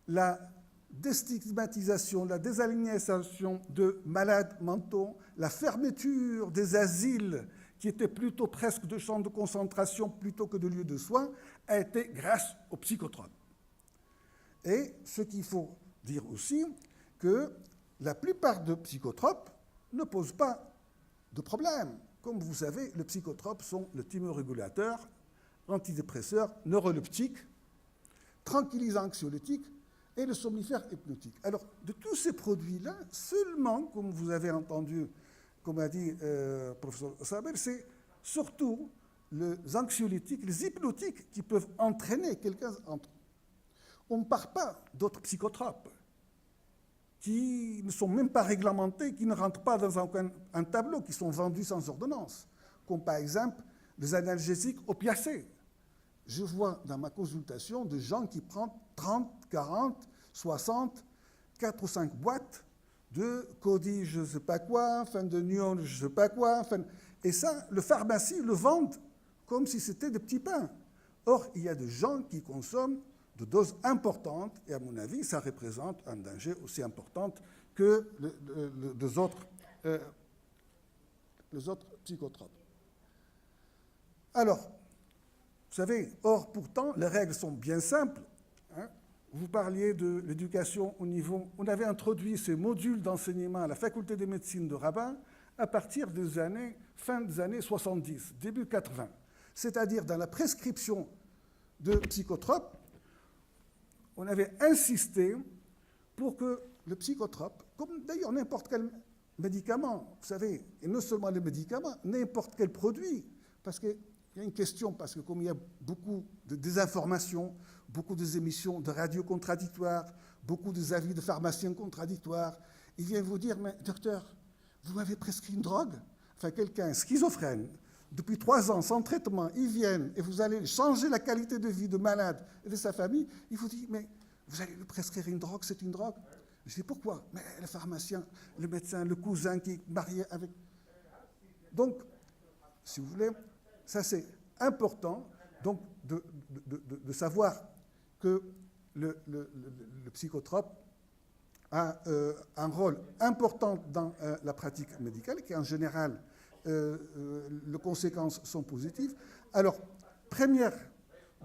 la déstigmatisation, la désaliénation de malades mentaux, la fermeture des asiles qui étaient plutôt presque de champs de concentration plutôt que de lieux de soins, a été grâce aux psychotropes. Et ce qu'il faut dire aussi, que la plupart de psychotropes ne posent pas de problème. Comme vous savez, les psychotropes sont le thymorégulateur, antidépresseur, neuroleptique, tranquillisant anxiolytique et le somnifère hypnotique. Alors, de tous ces produits-là, seulement, comme vous avez entendu, comme a dit le professeur Saber, c'est surtout les anxiolytiques, les hypnotiques qui peuvent entraîner quelqu'un entre. On ne parle pas d'autres psychotropes qui ne sont même pas réglementés, qui ne rentrent pas dans un tableau, qui sont vendus sans ordonnance, comme par exemple les analgésiques opiacés. Je vois dans ma consultation des gens qui prennent 30, 40, 60, 4 ou 5 boîtes de Cody, je ne sais pas quoi, enfin de Nyon, je ne sais pas quoi. Enfin, et ça, le pharmacie le vendent comme si c'était des petits pains. Or, il y a des gens qui consomment de doses importantes, et à mon avis, ça représente un danger aussi important que les autres psychotropes. Alors, vous savez, or, pourtant, les règles sont bien simples. Hein. Vous parliez de l'éducation au niveau... On avait introduit ces modules d'enseignement à la faculté de médecine de Rabat à partir des années, fin des années 70, début 80. C'est-à-dire, dans la prescription de psychotropes, on avait insisté pour que le psychotrope, comme d'ailleurs n'importe quel médicament, vous savez, et non seulement les médicaments, n'importe quel produit, parce que il y a une question, parce que comme il y a beaucoup de désinformation, beaucoup d'émissions de radio contradictoires, beaucoup d'avis de pharmaciens contradictoires, ils viennent vous dire, mais docteur, vous m'avez prescrit une drogue? Enfin, quelqu'un schizophrène, depuis 3 ans, sans traitement, ils viennent et vous allez changer la qualité de vie de malade et de sa famille, il vous dit, mais vous allez lui prescrire une drogue, c'est une drogue? Je dis, pourquoi? Mais le pharmacien, le médecin, le cousin qui est marié avec... Donc, si vous voulez, ça c'est important donc, de savoir que le psychotrope a un rôle important dans la pratique médicale, qui en général, les conséquences sont positives. Alors, première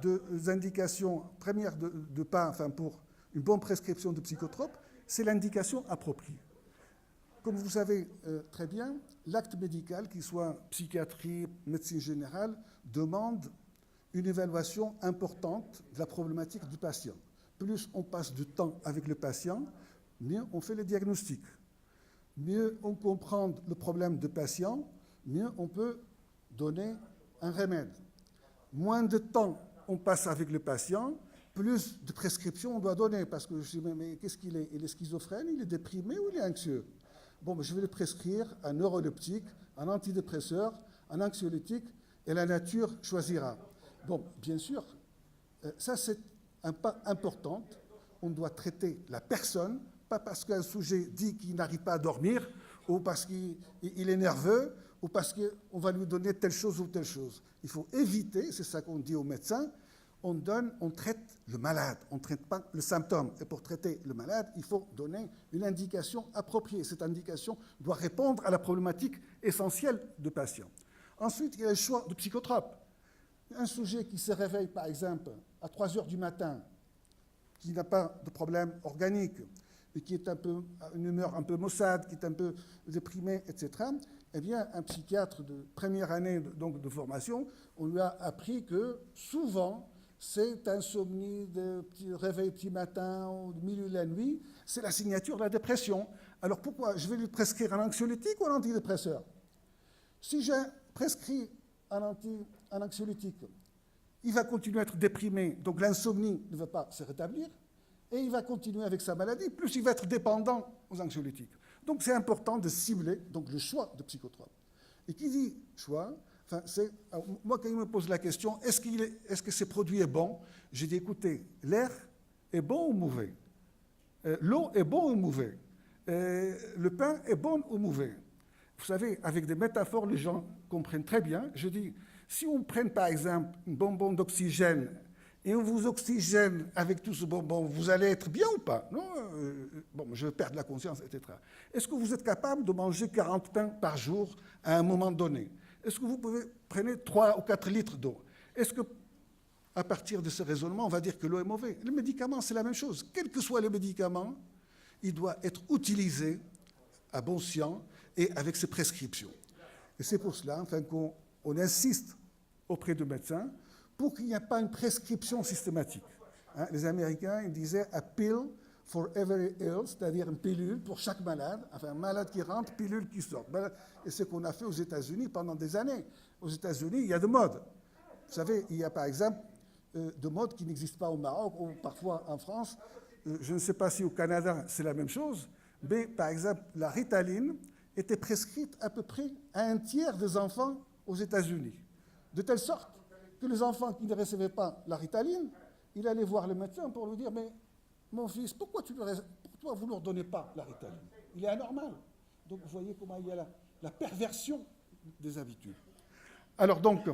des indications, première de pas, enfin pour une bonne prescription de psychotrope, c'est l'indication appropriée. Comme vous savez très bien, l'acte médical, qu'il soit psychiatrie, médecine générale, demande une évaluation importante de la problématique du patient. Plus on passe du temps avec le patient, mieux on fait le diagnostic. Mieux on comprend le problème du patient, mieux on peut donner un remède. Moins de temps on passe avec le patient, plus de prescriptions on doit donner. Parce que je dis, mais qu'est-ce qu'il est? Il est schizophrène, il est déprimé ou il est anxieux? Bon, ben, je vais lui prescrire un neuroleptique, un antidépresseur, un anxiolytique, et la nature choisira. Bon, bien sûr, ça c'est un pas important. On doit traiter la personne, pas parce qu'un sujet dit qu'il n'arrive pas à dormir, ou parce qu'il est nerveux, ou parce qu'on va lui donner telle chose ou telle chose. Il faut éviter, c'est ça qu'on dit aux médecins, on traite le malade, on ne traite pas le symptôme. Et pour traiter le malade, il faut donner une indication appropriée. Cette indication doit répondre à la problématique essentielle du patient. Ensuite, il y a le choix de psychotrope. Un sujet qui se réveille, par exemple, à 3 heures du matin, qui n'a pas de problème organique, et qui est à une humeur un peu maussade, qui est un peu déprimé, etc., eh bien, un psychiatre de première année donc de formation, on lui a appris que souvent, cette insomnie de réveil petit matin ou de milieu de la nuit, c'est la signature de la dépression. Alors pourquoi? Je vais lui prescrire un anxiolytique ou un antidépresseur? Si j'ai prescrit un anxiolytique, il va continuer à être déprimé, donc l'insomnie ne va pas se rétablir, et il va continuer avec sa maladie, plus il va être dépendant aux anxiolytiques. Donc c'est important de cibler donc, le choix de psychotrope. Et qui dit choix, enfin, moi quand il me pose la question, est-ce que ce produit est bon? J'ai dit, écoutez, l'air est bon ou mauvais? L'eau est bon ou mauvais? Le pain est bon ou mauvais? Vous savez, avec des métaphores, les gens comprennent très bien. Je dis, si on prend par exemple un bonbon d'oxygène et on vous oxygène avec tout ce bonbon, vous allez être bien ou pas? Non, bon, je vais perdre la conscience, etc. Est-ce que vous êtes capable de manger 40 pains par jour à un moment donné? Est-ce que vous pouvez prendre 3 ou 4 litres d'eau? Est-ce que, à partir de ce raisonnement, on va dire que l'eau est mauvaise? Le médicament, c'est la même chose. Quel que soit le médicament, il doit être utilisé à bon escient et avec ses prescriptions. Et c'est pour cela enfin, qu'on insiste auprès du médecin pour qu'il n'y ait pas une prescription systématique. Hein, les Américains, ils disaient « a pill for every ill », c'est-à-dire une pilule pour chaque malade, enfin un malade qui rentre, pilule qui sort. Et c'est ce qu'on a fait aux États-Unis pendant des années. Aux États-Unis, il y a des modes. Vous savez, il y a par exemple des modes qui n'existent pas au Maroc ou parfois en France. Je ne sais pas si au Canada c'est la même chose, mais par exemple, la Ritaline était prescrite à peu près à 1/3 des enfants aux États-Unis. De telle sorte que les enfants qui ne recevaient pas la Ritaline, il allait voir le médecin pour lui dire « Mais mon fils, pourquoi vous ne leur donnez pas la Ritaline? Il est anormal. » Donc vous voyez comment il y a la perversion des habitudes. Alors donc,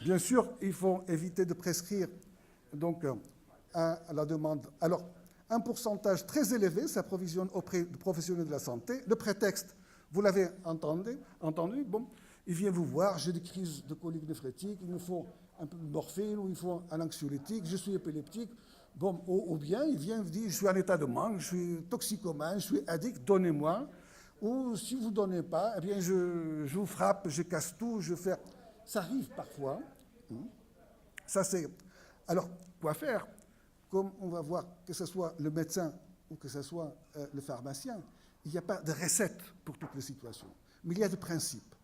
bien sûr, il faut éviter de prescrire donc, à la demande. Alors, un pourcentage très élevé s'approvisionne auprès de professionnels de la santé. Le prétexte, vous l'avez entendu, bon, il vient vous voir, j'ai des crises de colique néphrétique, il me faut un peu de morphine ou il faut un anxiolytique, je suis épileptique. Bon, ou bien il vient vous dire, je suis en état de manque, je suis toxicomane, je suis addict, donnez-moi. Ou si vous ne donnez pas, eh bien je vous frappe, je casse tout, je fais... Ça arrive parfois. Ça c'est... Alors, quoi faire? Comme on va voir que ce soit le médecin ou que ce soit le pharmacien, il n'y a pas de recette pour toutes les situations, mais il y a des principes.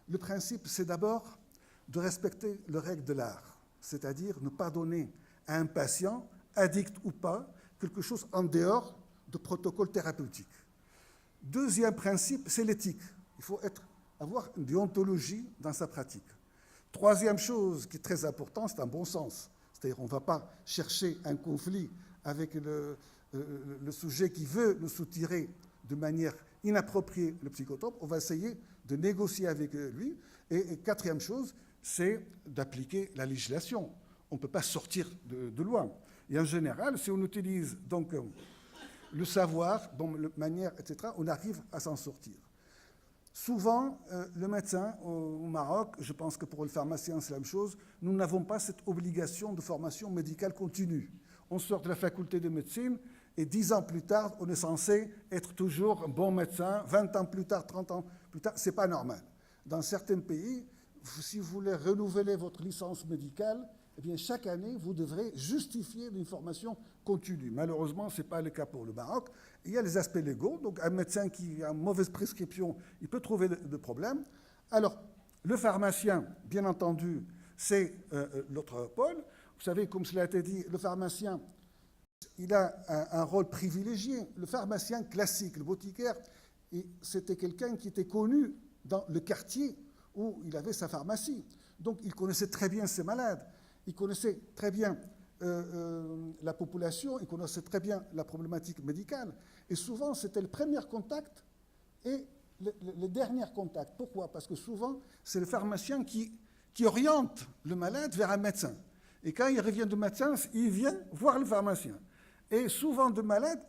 Le principe, c'est d'abord de respecter les règles de l'art, c'est-à-dire ne pas donner à un patient, addict ou pas, quelque chose en dehors de protocole thérapeutique. Deuxième principe, c'est l'éthique. Il faut avoir une déontologie dans sa pratique. Troisième chose qui est très importante, c'est un bon sens. C'est-à-dire qu'on ne va pas chercher un conflit avec le sujet qui veut nous soutirer de manière inappropriée le psychotrope. On va essayer de négocier avec lui. Et quatrième chose, c'est d'appliquer la législation. On ne peut pas sortir de loin. Et en général, si on utilise donc le savoir, bonne manière, etc., on arrive à s'en sortir. Souvent, le médecin au Maroc, je pense que pour le pharmacien c'est la même chose, nous n'avons pas cette obligation de formation médicale continue. On sort de la faculté de médecine et 10 ans plus tard, on est censé être toujours un bon médecin, 20 ans plus tard, 30 ans plus tard, ce n'est pas normal. Dans certains pays, si vous voulez renouveler votre licence médicale, eh bien, chaque année, vous devrez justifier une formation continue. Malheureusement, ce n'est pas le cas pour le Maroc. Il y a les aspects légaux. Donc, un médecin qui a une mauvaise prescription, il peut trouver des problèmes. Alors, le pharmacien, bien entendu, c'est l'autre pôle. Vous savez, comme cela a été dit, le pharmacien, il a un rôle privilégié. Le pharmacien classique, le boutiquier, c'était quelqu'un qui était connu dans le quartier où il avait sa pharmacie. Donc, il connaissait très bien ses malades. Il connaissait très bien la population, il connaissait très bien la problématique médicale. Et souvent, c'était le premier contact et le dernier contact. Pourquoi? Parce que souvent, c'est le pharmacien qui oriente le malade vers un médecin. Et quand il revient du médecin, il vient voir le pharmacien. Et souvent, le malade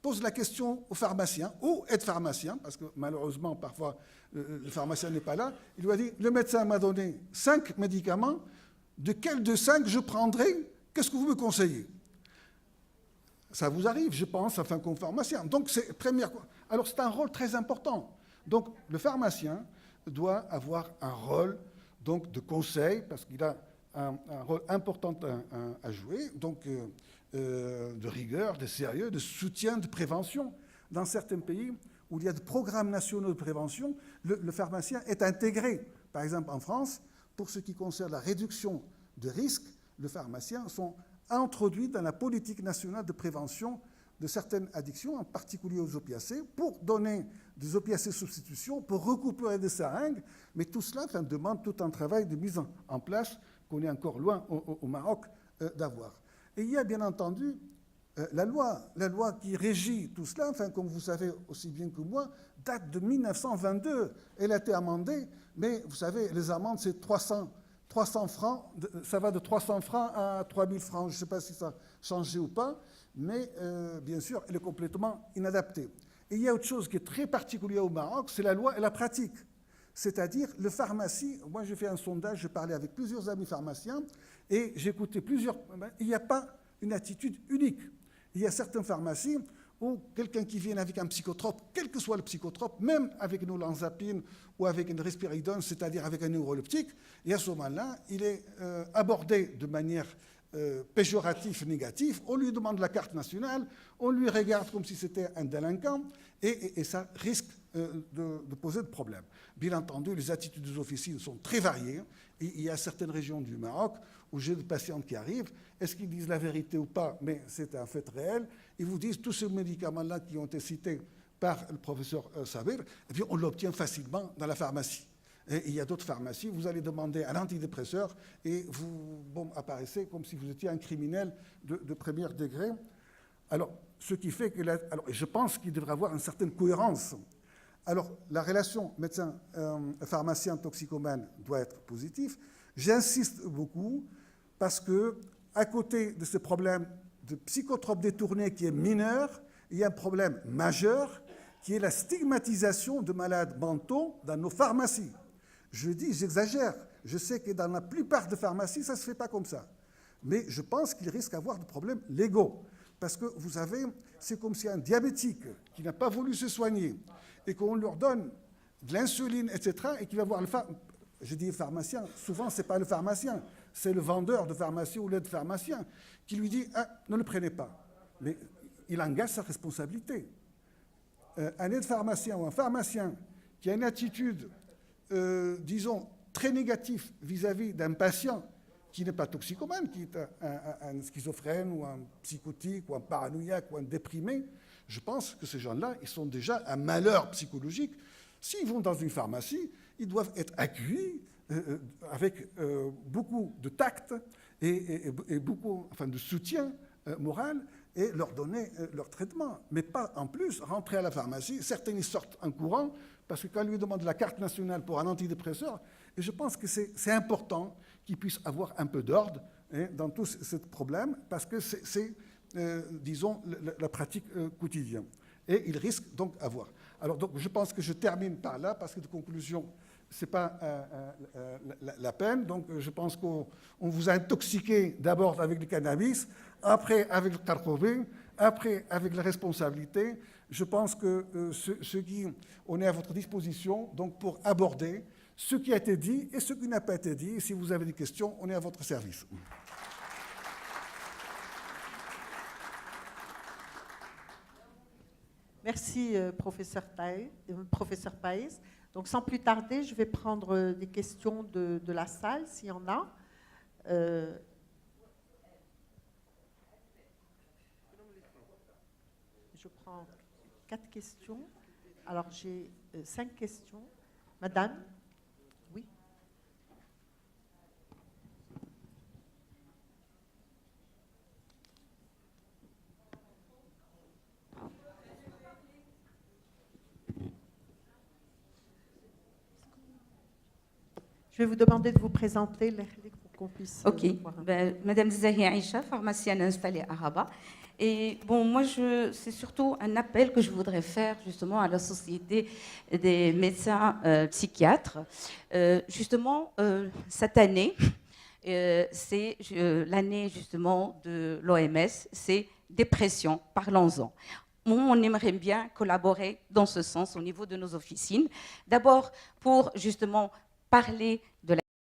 pose la question au pharmacien, ou est pharmacien, parce que malheureusement, parfois, le pharmacien n'est pas là. Il lui a dit, le médecin m'a donné 5 médicaments, de quel de 5 je prendrai? Qu'est-ce que vous me conseillez? Ça vous arrive, je pense, enfin, comme pharmacien. Donc, c'est première. Alors, c'est un rôle très important. Donc, le pharmacien doit avoir un rôle donc, de conseil, parce qu'il a un rôle important à jouer, donc de rigueur, de sérieux, de soutien, de prévention. Dans certains pays où il y a des programmes nationaux de prévention, le pharmacien est intégré. Par exemple, en France, pour ce qui concerne la réduction de risques, les pharmaciens sont introduits dans la politique nationale de prévention de certaines addictions, en particulier aux opiacés, pour donner des opiacés substitution, pour récupérer des seringues, mais tout cela demande tout un travail de mise en place qu'on est encore loin au Maroc d'avoir. Et il y a bien entendu la loi qui régit tout cela, enfin, comme vous savez aussi bien que moi, date de 1922. Elle a été amendée, mais vous savez, les amendes, c'est 300 francs, ça va de 300 francs à 3000 francs. Je ne sais pas si ça a changé ou pas, mais bien sûr, elle est complètement inadaptée. Et il y a autre chose qui est très particulière au Maroc, c'est la loi et la pratique. C'est-à-dire, le pharmacie, moi j'ai fait un sondage, j'ai parlé avec plusieurs amis pharmaciens, et j'ai écouté plusieurs, il n'y a pas une attitude unique. Il y a certaines pharmacies où quelqu'un qui vient avec un psychotrope, quel que soit le psychotrope, même avec une olanzapine ou avec une risperidone, c'est-à-dire avec un neuroleptique, et à ce moment-là, il est abordé de manière péjorative, négative, on lui demande la carte nationale, on lui regarde comme si c'était un délinquant, et ça risque de poser de problèmes. Bien entendu, les attitudes des officines sont très variées, et il y a certaines régions du Maroc où j'ai des patients qui arrivent, est-ce qu'ils disent la vérité ou pas, mais c'est un fait réel, ils vous disent tous ces médicaments-là qui ont été cités par le professeur Sabir, eh bien, on l'obtient facilement dans la pharmacie. Et il y a d'autres pharmacies, vous allez demander un antidépresseur et vous apparaissez comme si vous étiez un criminel de premier degré. Alors, ce qui fait que je pense qu'il devrait y avoir une certaine cohérence. Alors, la relation médecin-pharmacien-toxicomane doit être positive. J'insiste beaucoup parce que, à côté de ce problème de psychotropes détournés qui est mineur, il y a un problème majeur qui est la stigmatisation de malades mentaux dans nos pharmacies. Je dis, j'exagère. Je sais que dans la plupart des pharmacies, ça ne se fait pas comme ça. Mais je pense qu'il risque d'avoir des problèmes légaux. Parce que, vous savez, c'est comme si un diabétique qui n'a pas voulu se soigner et qu'on leur donne de l'insuline, etc., et qui va voir le je dis pharmacien, souvent ce n'est pas le pharmacien, c'est le vendeur de pharmacie ou l'aide pharmacien qui lui dit « Ah, ne le prenez pas ». Mais il engage sa responsabilité. Un aide pharmacien ou un pharmacien qui a une attitude, disons, très négatif vis-à-vis d'un patient qui n'est pas toxicomane, qui est un schizophrène ou un psychotique ou un paranoïaque ou un déprimé, je pense que ces gens-là, ils sont déjà un malheur psychologique. S'ils vont dans une pharmacie, ils doivent être accueillis avec beaucoup de tact et beaucoup de soutien moral et leur donner leur traitement. Mais pas en plus rentrer à la pharmacie. Certains ils sortent en courant parce que quand on lui demande la carte nationale pour un antidépresseur, et je pense que c'est important qu'ils puissent avoir un peu d'ordre dans tout ce problème parce que c'est disons, la pratique quotidienne. Et ils risquent donc d'avoir. Alors, donc, je pense que je termine par là, parce que de conclusion, ce n'est pas la peine. Donc, je pense qu'on vous a intoxiqué d'abord avec le cannabis, après avec le carcovin, après avec la responsabilité. Je pense que on est à votre disposition donc, pour aborder ce qui a été dit et ce qui n'a pas été dit. Et si vous avez des questions, on est à votre service. Merci, professeur Paez. Donc, sans plus tarder, je vais prendre des questions de la salle, s'il y en a. Je prends 4 questions. Alors, j'ai 5 questions. Madame? Oui. Je vais vous demander de vous présenter pour qu'on puisse Ok. voir. Madame Zahia Aïcha, pharmacienne installée à Rabat. Et bon, moi, c'est surtout un appel que je voudrais faire justement à la Société des médecins psychiatres. Justement, cette année, c'est l'année justement de l'OMS, c'est dépression, parlons-en. On aimerait bien collaborer dans ce sens au niveau de nos officines. D'abord, pour justement parler de la